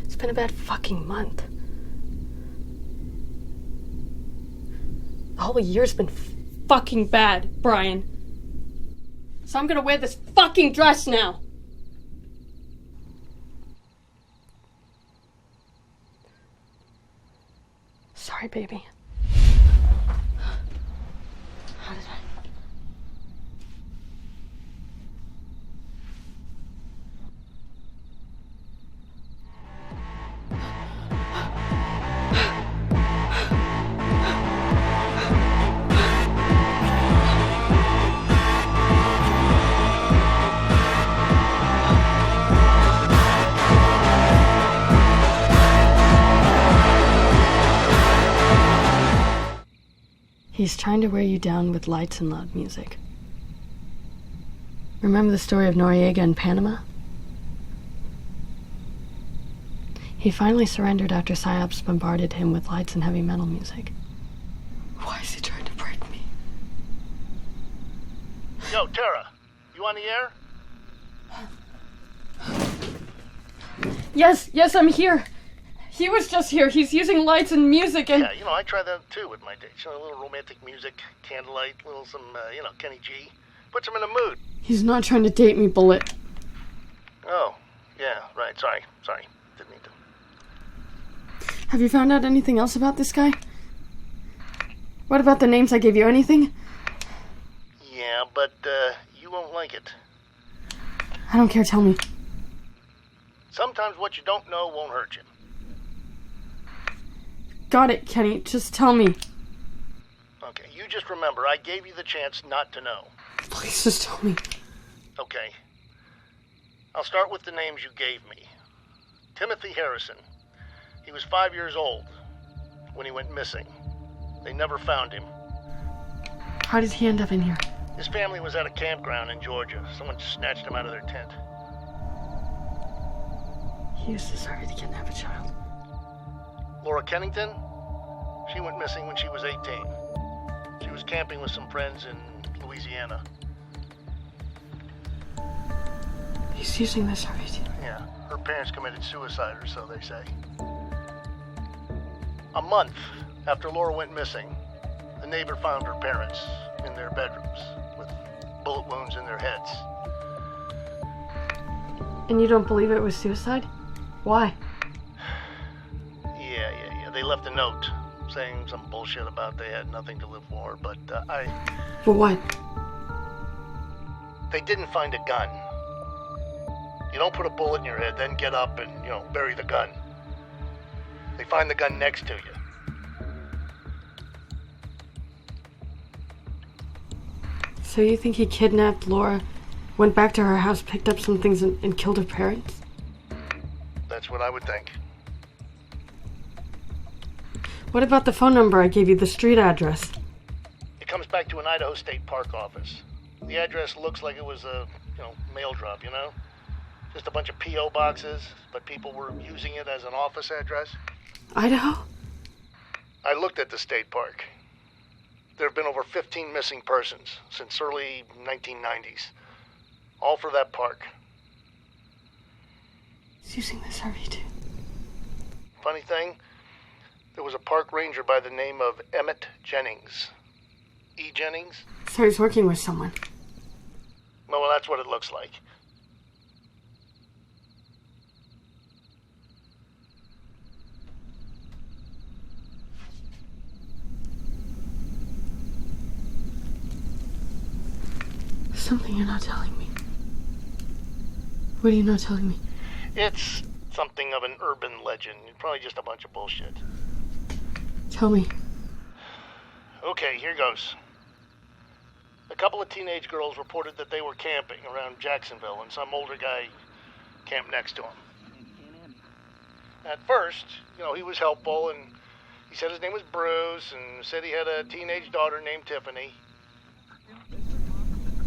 It's been a bad fucking month. The whole year's been fucking bad, Brian. So I'm gonna wear this fucking dress now. Sorry, baby. How did I? He's trying to wear you down with lights and loud music. Remember the story of Noriega in Panama? He finally surrendered after PSYOPs bombarded him with lights and heavy metal music. Why is he trying to break me? Yo, Tara, you on the air? Yes, I'm here. He was just here. He's using lights and music and... Yeah, I try that too with my dates. A little romantic music, candlelight, some, Kenny G. Puts him in a mood. He's not trying to date me, Bullet. Oh, yeah, right. Sorry. Didn't mean to. Have you found out anything else about this guy? What about the names I gave you? Anything? Yeah, but, you won't like it. I don't care. Tell me. Sometimes what you don't know won't hurt you. Got it, Kenny. Just tell me. Okay, you just remember, I gave you the chance not to know. Please just tell me. Okay. I'll start with the names you gave me. Timothy Harrison. He was 5 years old when he went missing. They never found him. How did he end up in here? His family was at a campground in Georgia. Someone snatched him out of their tent. He used this already to kidnap a child. Laura Kennington? She went missing when she was 18. She was camping with some friends in Louisiana. He's using this already. Yeah, her parents committed suicide, or so they say. A month after Laura went missing, a neighbor found her parents in their bedrooms with bullet wounds in their heads. And you don't believe it was suicide? Why? Yeah. They left a note saying some bullshit about they had nothing to live for, but For what? They didn't find a gun. You don't put a bullet in your head, then get up and, bury the gun. They find the gun next to you. So you think he kidnapped Laura, went back to her house, picked up some things, and killed her parents? That's what I would think. What about the phone number I gave you, the street address? It comes back to an Idaho State Park office. The address looks like it was a, mail drop, Just a bunch of P.O. boxes, but people were using it as an office address. Idaho? I looked at the state park. There have been over 15 missing persons since early 1990s. All for that park. He's using this already too. Funny thing, there was a park ranger by the name of Emmett Jennings. E. Jennings? So he's working with someone. Well, that's what it looks like. something you're not telling me. What are you not telling me? It's something of an urban legend. Probably just a bunch of bullshit. Tell me. Okay, here goes. A couple of teenage girls reported that they were camping around Jacksonville, and some older guy camped next to them. At first, he was helpful, and he said his name was Bruce, and said he had a teenage daughter named Tiffany.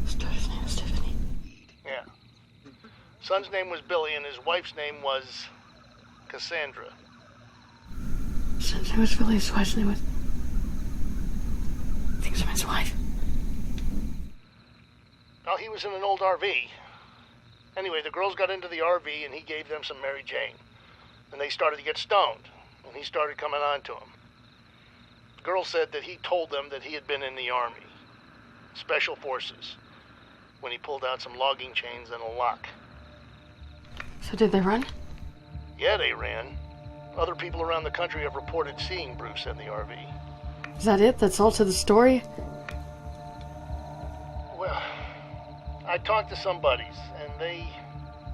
His daughter's name is Tiffany. Yeah. Son's name was Billy, and his wife's name was Cassandra. Son's name was Billy, his wife's name was... I think it's his wife. Well, he was in an old RV. Anyway, the girls got into the RV, and he gave them some Mary Jane. And they started to get stoned, and he started coming on to them. The girl said that he told them that he had been in the Army, Special Forces, when he pulled out some logging chains and a lock. So did they run? Yeah, they ran. Other people around the country have reported seeing Bruce in the RV. Is that it? That's all to the story? Well, I talked to some buddies, and they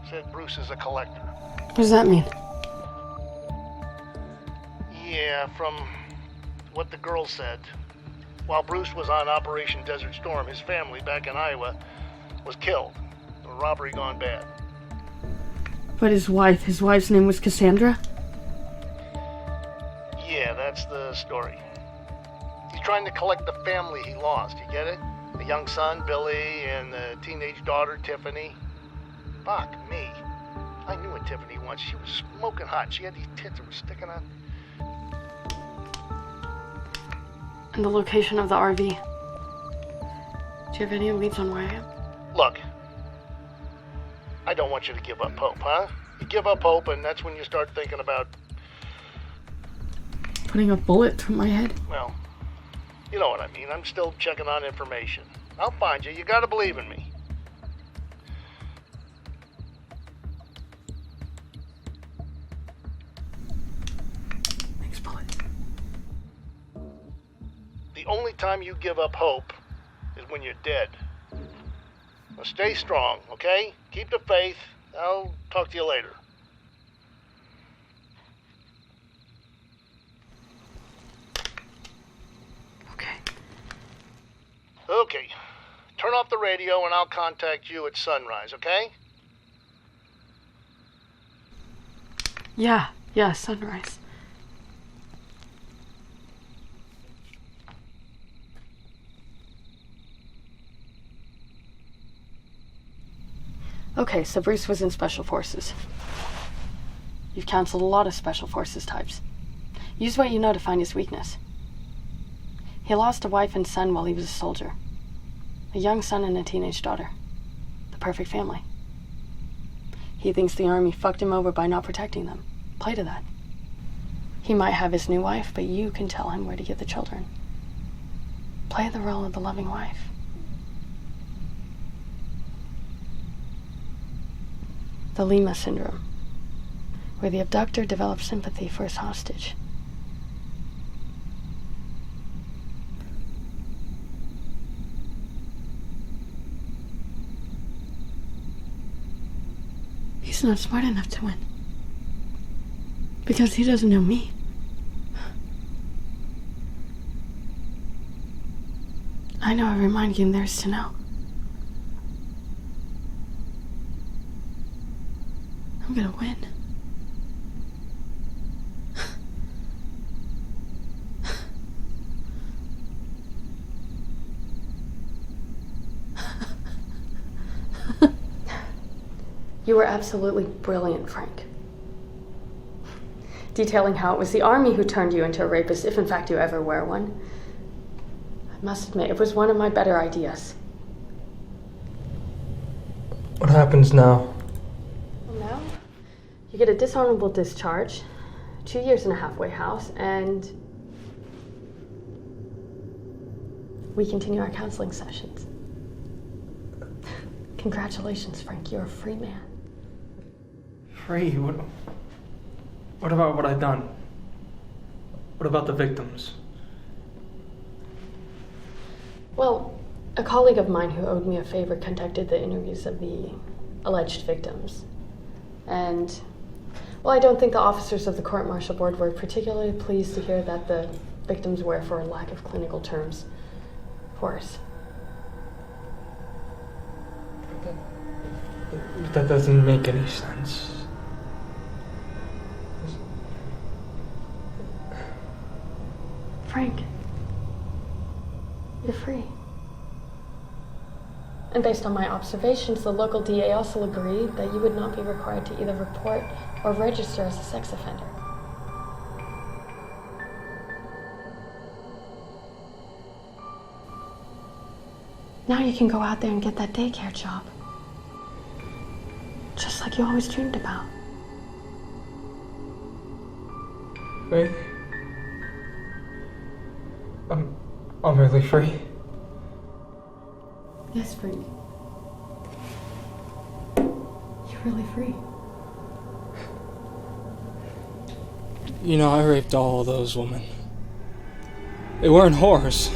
said Bruce is a collector. What does that mean? Yeah, from what the girl said, while Bruce was on Operation Desert Storm, his family back in Iowa was killed. A robbery gone bad. But his wife's name was Cassandra? Yeah, that's the story. He's trying to collect the family he lost, you get it? The young son, Billy, and the teenage daughter, Tiffany. Fuck me. I knew a Tiffany once. She was smoking hot. She had these tits that were sticking out. And the location of the RV? Do you have any leads on where I am? Look, I don't want you to give up hope, huh? You give up hope, and that's when you start thinking about... Putting a bullet through my head? Well, you know what I mean. I'm still checking on information. I'll find you. You gotta believe in me. Thanks, bullet. The only time you give up hope is when you're dead. Now stay strong, okay? Keep the faith. I'll talk to you later. Okay. Turn off the radio and I'll contact you at sunrise, okay? Yeah, sunrise. Okay, so Bruce was in Special Forces. You've counseled a lot of Special Forces types. Use what you know to find his weakness. He lost a wife and son while he was a soldier. A young son and a teenage daughter. The perfect family. He thinks the Army fucked him over by not protecting them. Play to that. He might have his new wife, but you can tell him where to get the children. Play the role of the loving wife. The Lima syndrome, where the abductor develops sympathy for his hostage. He's not smart enough to win. Because he doesn't know me. I know every mind game there is to know. I'm gonna win. You were absolutely brilliant, Frank. Detailing how it was the Army who turned you into a rapist, if in fact you ever were one. I must admit, it was one of my better ideas. What happens now? Well, now, you get a dishonorable discharge, 2 years in a halfway house, and we continue our counseling sessions. Congratulations, Frank, you're a free man. Free? What about what I've done? What about the victims? Well, A colleague of mine who owed me a favor conducted the interviews of the alleged victims. And, well, I don't think the officers of the court-martial board were particularly pleased to hear that the victims were, for lack of clinical terms, horse. That doesn't make any sense. Frank, you're free. And based on my observations, the local DA also agreed that you would not be required to either report or register as a sex offender. Now you can go out there and get that daycare job. Just like you always dreamed about. Wait. I'm really free. Yes, Frank. You're really free. You know, I raped all those women. They weren't whores.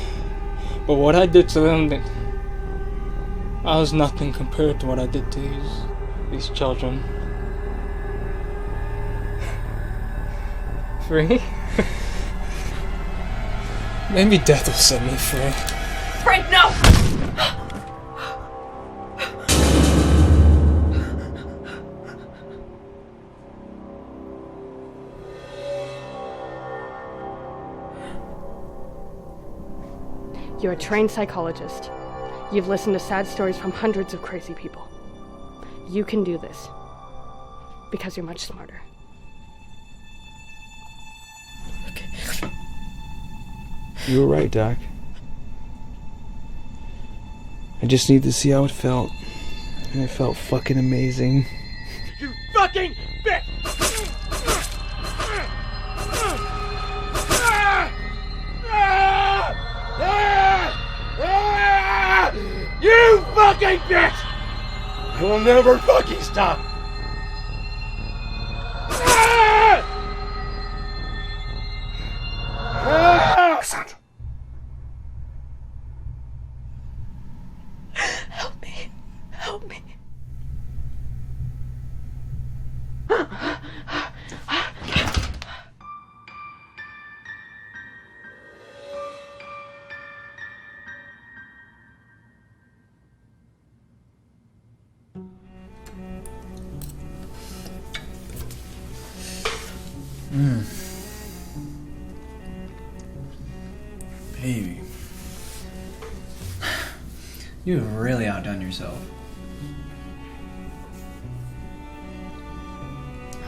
But what I did to them, I was nothing compared to what I did to these children. Free? Maybe death will set me free. Frank, no! You're a trained psychologist. You've listened to sad stories from hundreds of crazy people. You can do this because you're much smarter. You were right, Doc. I just need to see how it felt. And it felt fucking amazing. You fucking bitch! You fucking bitch! I will never fucking stop! Cassandra. Help me. Help me. Baby. You've really outdone yourself.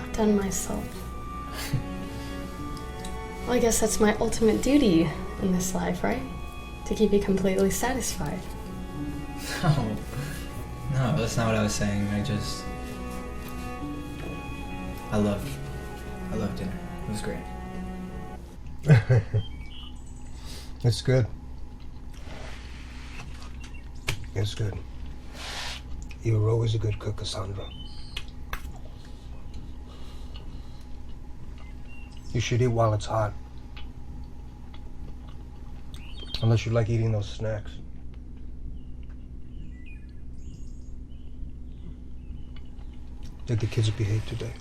Outdone myself. Well, I guess that's my ultimate duty in this life, right? To keep you completely satisfied. No, that's not what I was saying. I loved dinner. It was great. It's good. It's good. You were always a good cook, Cassandra. You should eat while it's hot. Unless you like eating those snacks. Did the kids behave today?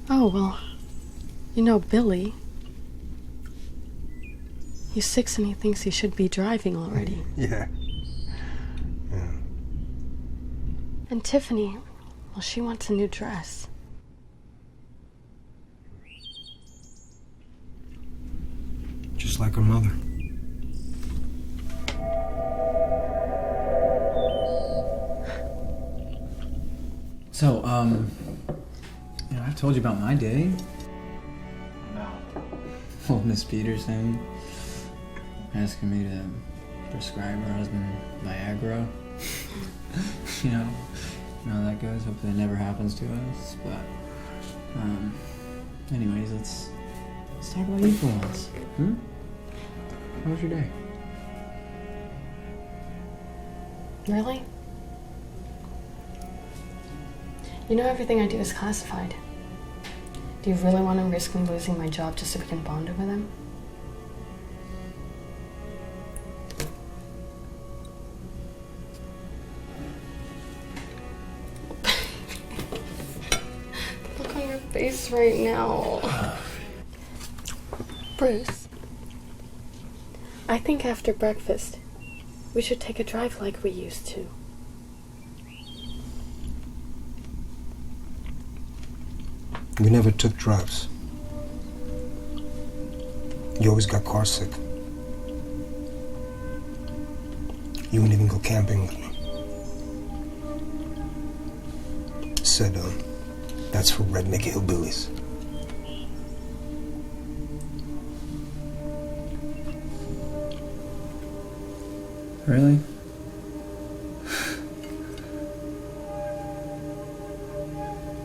Oh, well, you know Billy. He's 6 and he thinks he should be driving already. Yeah. And Tiffany, well, she wants a new dress. Just like her mother. So, I've told you about my day. Old Miss Peterson asking me to prescribe her husband Viagra. you know how that goes. Hopefully it never happens to us. But, anyways, let's talk about you for once. How was your day? Really? You know everything I do is classified. Do you really want to risk me losing my job just so we can bond over them? face right now. Bruce, I think after breakfast, we should take a drive like we used to. We never took drives. You always got car sick. You wouldn't even go camping with me. Said, that's for redneck hillbillies. Really?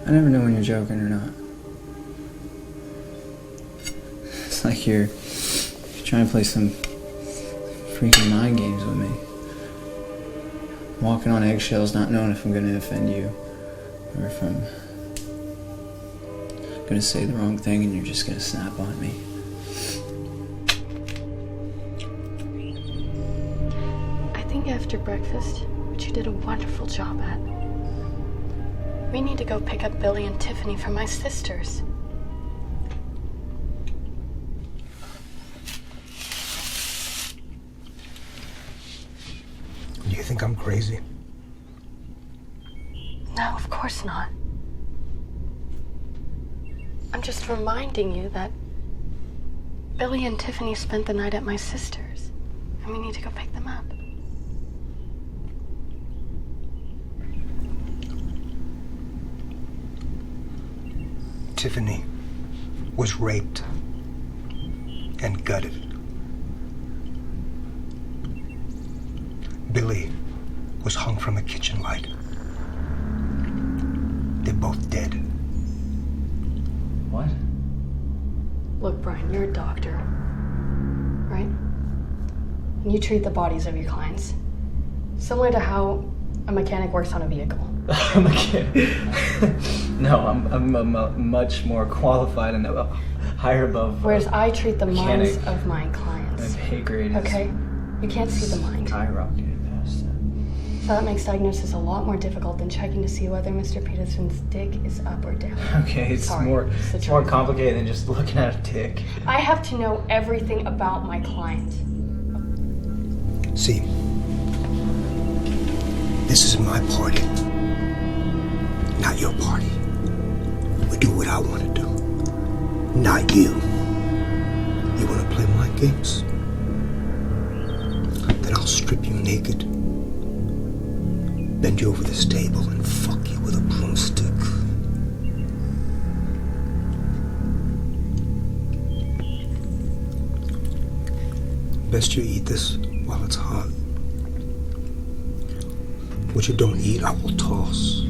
I never know when you're joking or not. It's like you're trying to play some freaking mind games with me. Walking on eggshells, not knowing if I'm going to offend you or if I'm going to say the wrong thing and you're just going to snap on me. I think after breakfast, which you did a wonderful job at, we need to go pick up Billy and Tiffany from my sisters. Do you think I'm crazy? No, of course not. I'm just reminding you that Billy and Tiffany spent the night at my sister's, and we need to go pick them up. Tiffany was raped and gutted. Billy was hung from a kitchen light. They're both dead. What? Look, Brian, you're a doctor, right? And you treat the bodies of your clients similar to how a mechanic works on a vehicle. A mechanic? No, I'm much more qualified and higher above. Whereas I treat the minds mechanic. of my clients. And pay grade is Okay? You can't see the mind. skyrocketed past that. So that makes diagnosis a lot more difficult than checking to see whether Mr. Peterson's dick is up or down. Okay, it's Sorry, more the it's more truth. complicated than just looking at a dick. I have to know everything about my client. See, this is my party, not your party. We do what I want to do, not you. You want to play my games? Then I'll strip you naked, bend you over this table, and fuck you with a broomstick. Best you eat this while it's hot. What you don't eat, I will toss.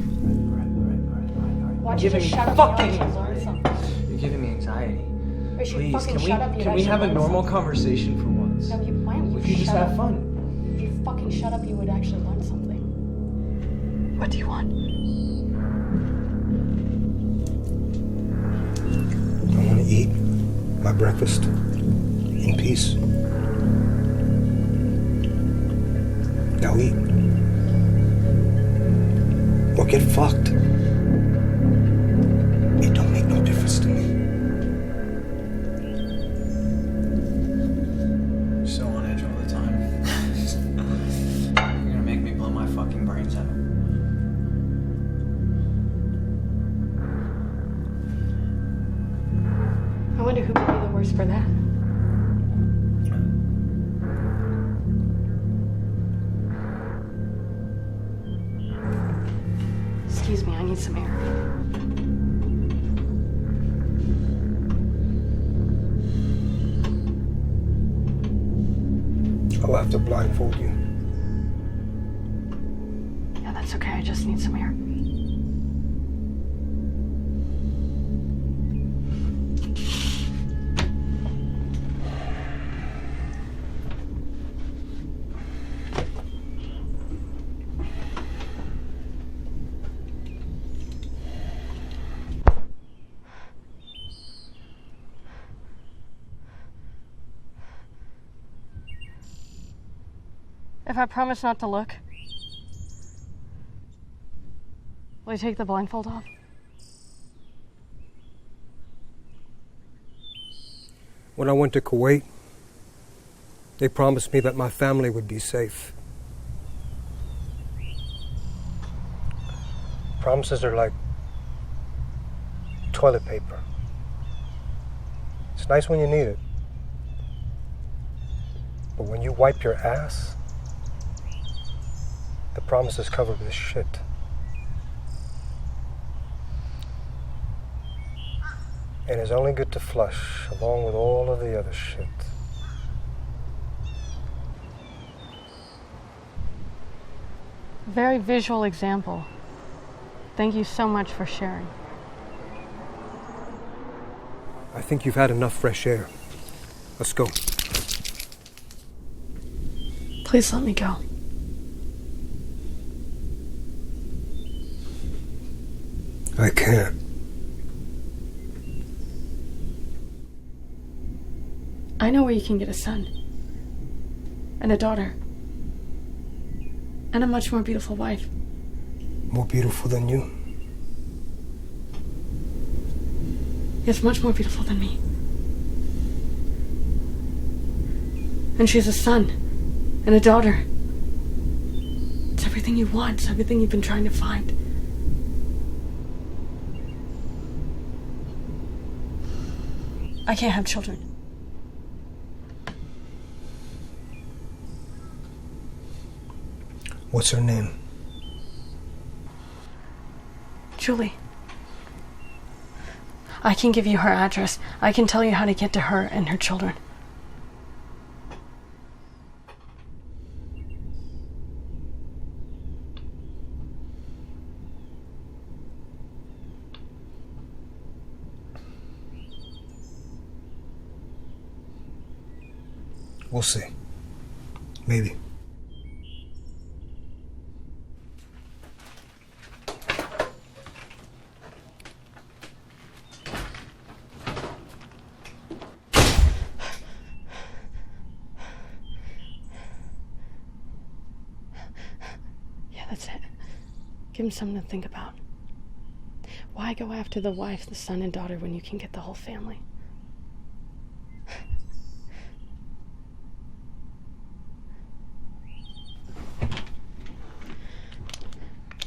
Why don't you just shut up and actually learn something? You're giving me anxiety. Or you should Please, fucking can we shut up, you'd can we actually have a learn normal something. conversation for once? No, why don't you We can just shut have up? fun. If you fucking shut up, you would actually learn something. What do you want? I want to eat my breakfast in peace. Now eat. Or get fucked. It don't make no difference to me. So on edge all the time. You're gonna make me blow my fucking brains out. I wonder who would be the worst for that. Excuse me, I need some air. I'll have to blindfold you. Yeah, that's okay, I just need some air. If I promise not to look, will you take the blindfold off? When I went to Kuwait, they promised me that my family would be safe. Promises are like toilet paper. It's nice when you need it. But when you wipe your ass, the promise is covered with shit. And is only good to flush along with all of the other shit. Very visual example. Thank you so much for sharing. I think you've had enough fresh air. Let's go. Please let me go. I can't. I know where you can get a son. And a daughter. And a much more beautiful wife. More beautiful than you. Yes, much more beautiful than me. And she's a son. And a daughter. It's everything you want. It's everything you've been trying to find. I can't have children. What's her name? Julie. I can give you her address. I can tell you how to get to her and her children. We'll see. Maybe. That's it. Give him something to think about. Why go after the wife, the son, and daughter when you can get the whole family?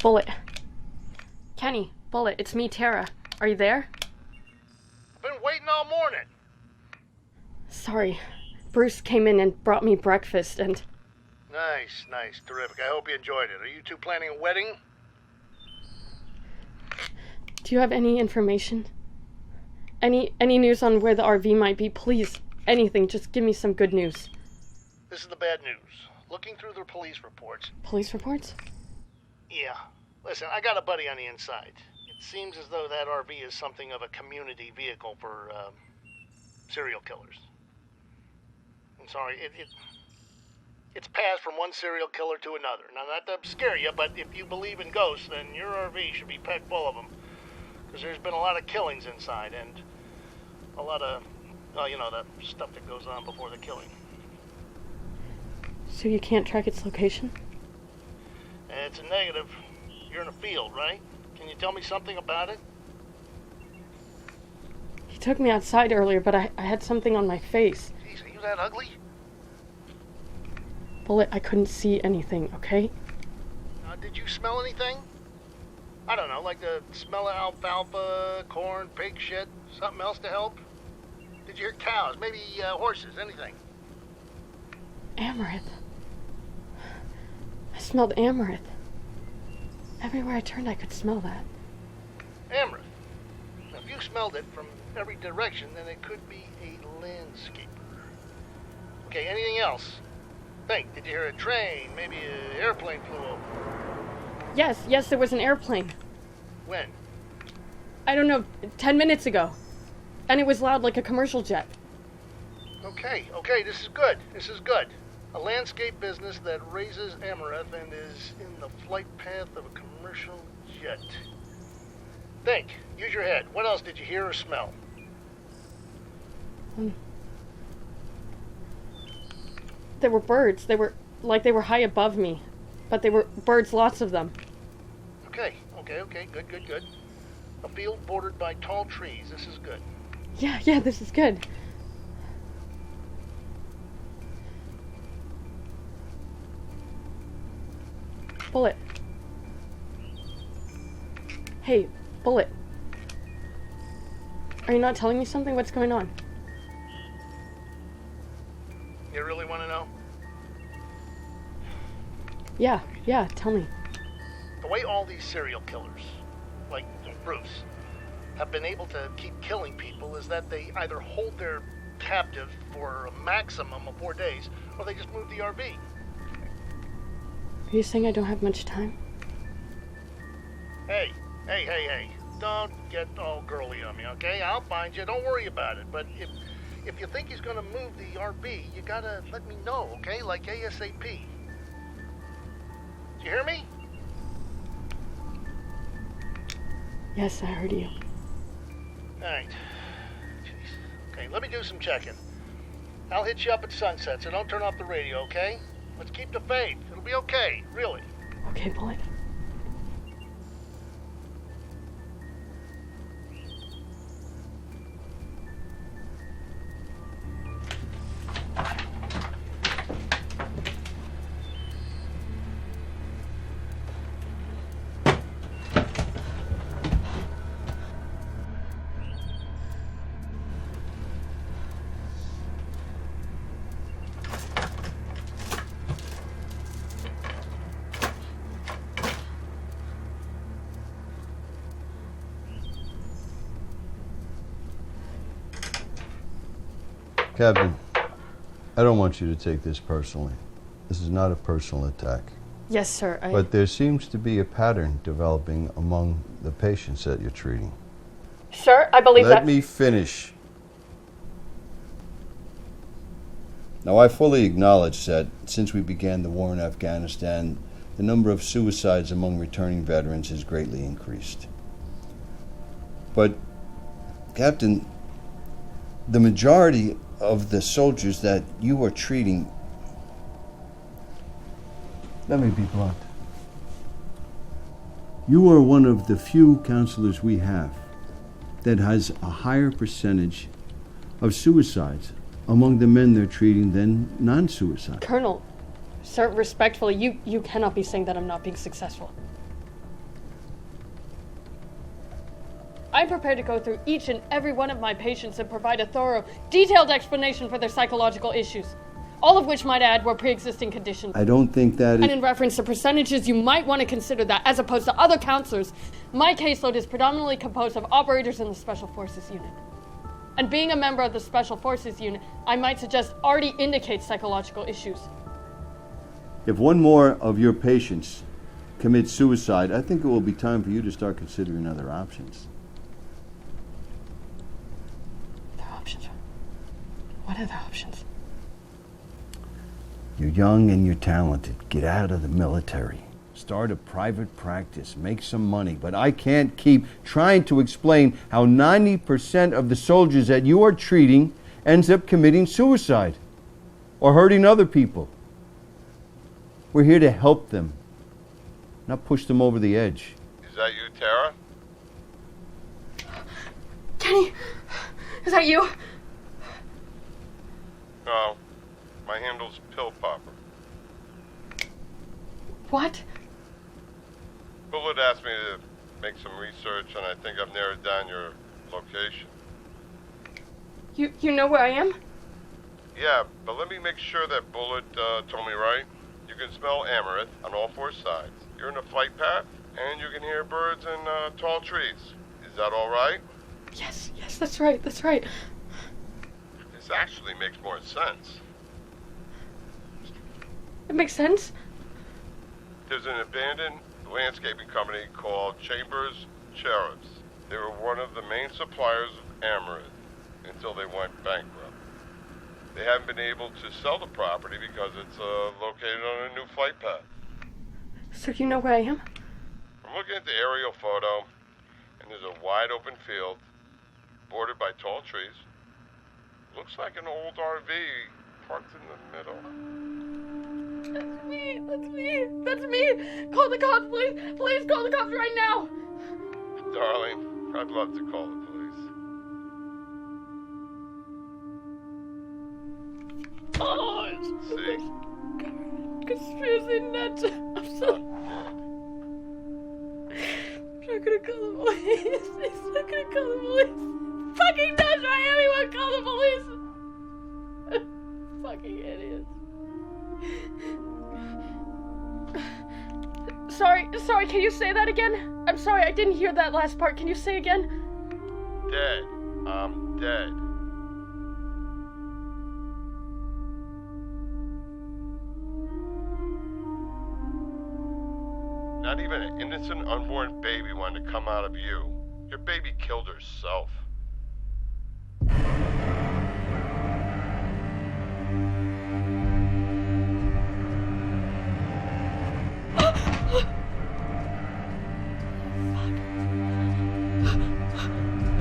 Bullet. Kenny, Bullet, it's me, Tara. Are you there? I've been waiting all morning. Sorry. Bruce came in and brought me breakfast and... Nice, terrific. I hope you enjoyed it. Are you two planning a wedding? Do you have any information? Any news on where the RV might be? Please, anything. Just give me some good news. This is the bad news. Looking through the police reports. Police reports? Yeah. Listen, I got a buddy on the inside. It seems as though that RV is something of a community vehicle for serial killers. I'm sorry, it's passed from one serial killer to another. Now, not to scare you, but if you believe in ghosts, then your RV should be packed full of them. Because there's been a lot of killings inside, and a lot of, well, you know, the stuff that goes on before the killing. So you can't track its location? It's a negative. You're in a field, right? Can you tell me something about it? He took me outside earlier, but I had something on my face. Jeez, are you that ugly? Bullet, I couldn't see anything, okay? Did you smell anything? I don't know, like the smell of alfalfa, corn, pig shit, something else to help? Did you hear cows, maybe horses, anything? Amaranth. I smelled amaranth. Everywhere I turned, I could smell that. Amaranth. Now, if you smelled it from every direction, then it could be a landscaper. Okay, anything else? Think, did you hear a train? Maybe an airplane flew over? Yes, there was an airplane. When? I don't know, 10 minutes ago. And it was loud like a commercial jet. Okay, this is good. A landscape business that raises amaranth and is in the flight path of a commercial jet. Think, use your head. What else did you hear or smell? There were birds. They were high above me. But they were birds, lots of them. Okay, good. A field bordered by tall trees. This is good. Yeah, this is good. Bullet. Hey, Bullet. Are you not telling me something? What's going on? You really want to know? Yeah, tell me. The way all these serial killers, like Bruce, have been able to keep killing people is that they either hold their captive for a maximum of 4 days, or they just move the RV. Are you saying I don't have much time? Hey. Don't get all girly on me, okay? I'll find you. Don't worry about it. But if you think he's gonna move the RV, you gotta let me know, okay? Like ASAP. Did you hear me? Yes, I heard you. Alright. Jeez. Okay, let me do some checking. I'll hit you up at sunset, so don't turn off the radio, okay? Let's keep the faith. It'll be okay, really. Okay, Bullet. Captain, I don't want you to take this personally. This is not a personal attack. Yes, sir, But there seems to be a pattern developing among the patients that you're treating. Sir, I believe that... Let me finish. Now, I fully acknowledge that since we began the war in Afghanistan, the number of suicides among returning veterans has greatly increased. But, Captain, the majority of the soldiers that you are treating... Let me be blunt. You are one of the few counselors we have that has a higher percentage of suicides among the men they're treating than non-suicide. Colonel, sir, respectfully, you cannot be saying that I'm not being successful. I'm prepared to go through each and every one of my patients and provide a thorough, detailed explanation for their psychological issues, all of which, might add, were pre-existing conditions. I don't think that... And in reference to percentages, you might want to consider that, as opposed to other counselors, my caseload is predominantly composed of operators in the Special Forces Unit. And being a member of the Special Forces Unit, I might suggest already indicates psychological issues. If one more of your patients commits suicide, I think it will be time for you to start considering other options. What are the options? You're young and you're talented. Get out of the military. Start a private practice. Make some money. But I can't keep trying to explain how 90% of the soldiers that you are treating ends up committing suicide or hurting other people. We're here to help them, not push them over the edge. Is that you, Tara? Kenny, is that you? No, my handle's Pill Popper. What? Bullet asked me to make some research, and I think I've narrowed down your location. You know where I am? Yeah, but let me make sure that Bullet told me right. You can smell amaranth on all four sides. You're in a flight path, and you can hear birds in tall trees. Is that all right? Yes, that's right. This actually makes more sense. It makes sense? There's an abandoned landscaping company called Chambers Cherubs. They were one of the main suppliers of amaranth until they went bankrupt. They haven't been able to sell the property because it's located on a new flight path. So you know where I am? I'm looking at the aerial photo, and there's a wide open field bordered by tall trees. Looks like an old RV parked in the middle. That's me! Call the cops, please! Please call the cops right now! Darling, I'd love to call the police. Oh, See? conspiracy nut. I'm sorry. I'm not gonna call the police. He's not gonna call the police. Fucking nuts, right? Everyone call the police. Fucking idiots. Sorry, can you say that again? I'm sorry, I didn't hear that last part. Can you say again? Dead. I'm dead. Not even an innocent unborn baby wanted to come out of you. Your baby killed herself.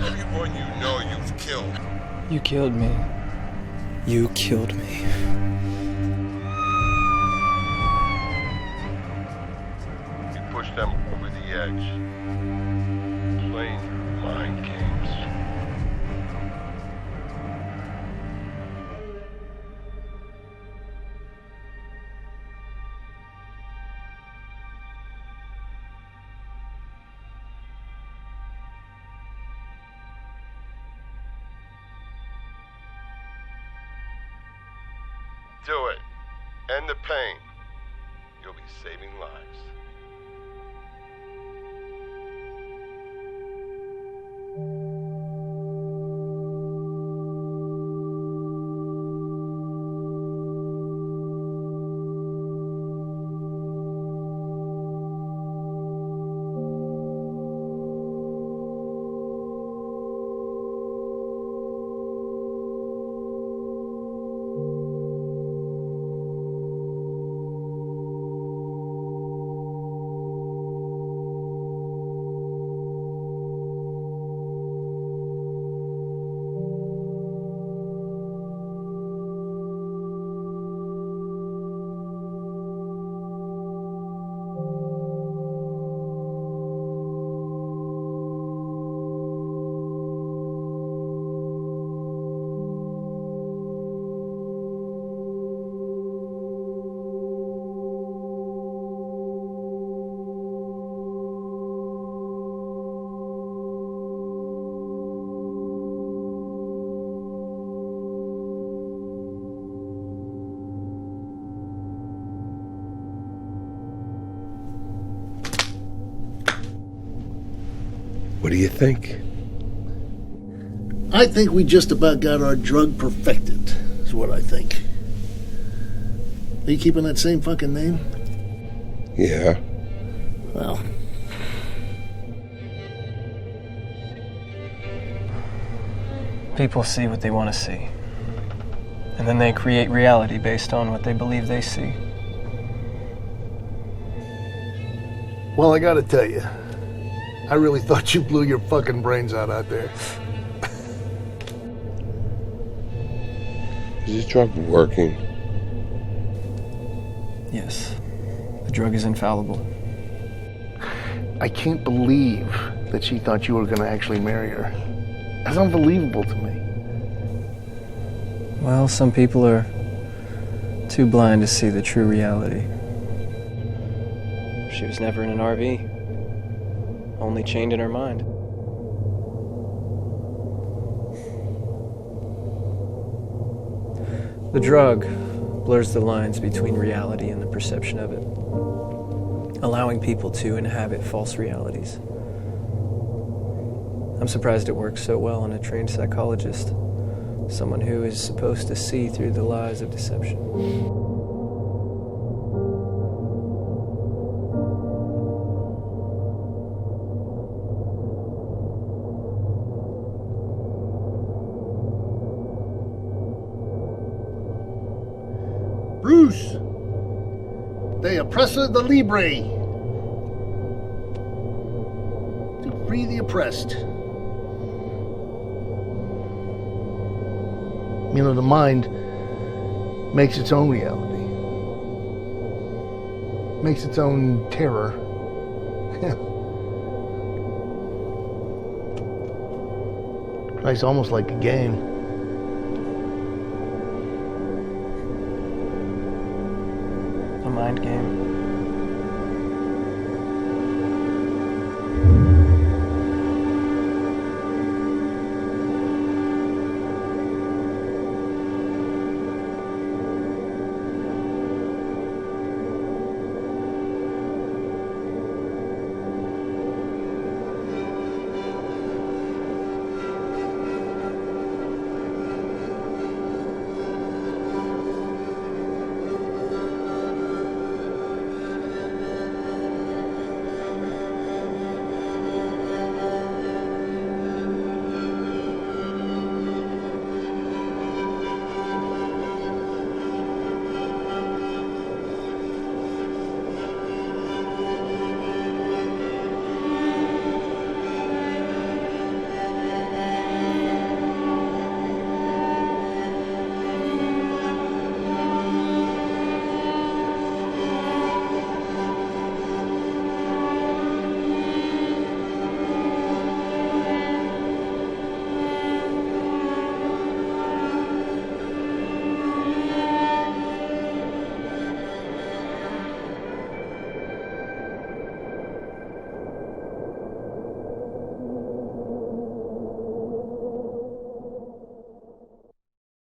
Everyone you know you've killed. You killed me. You killed me. You pushed them over the edge. Playing mind games. Do it. End the pain. You'll be saving lives. What do you think? I think we just about got our drug perfected, is what I think. Are you keeping that same fucking name? Yeah. Well. People see what they want to see. And then they create reality based on what they believe they see. Well, I gotta tell you, I really thought you blew your fucking brains out there. Is this drug working? Yes. The drug is infallible. I can't believe that she thought you were gonna actually marry her. That's unbelievable to me. Well, some people are too blind to see the true reality. She was never in an RV. Only chained in her mind. The drug blurs the lines between reality and the perception of it, allowing people to inhabit false realities. I'm surprised it works so well on a trained psychologist, someone who is supposed to see through the lies of deception. Bruce, the oppressor, the libre, to free the oppressed. You know, the mind makes its own reality, makes its own terror. It's almost like a game. mind game.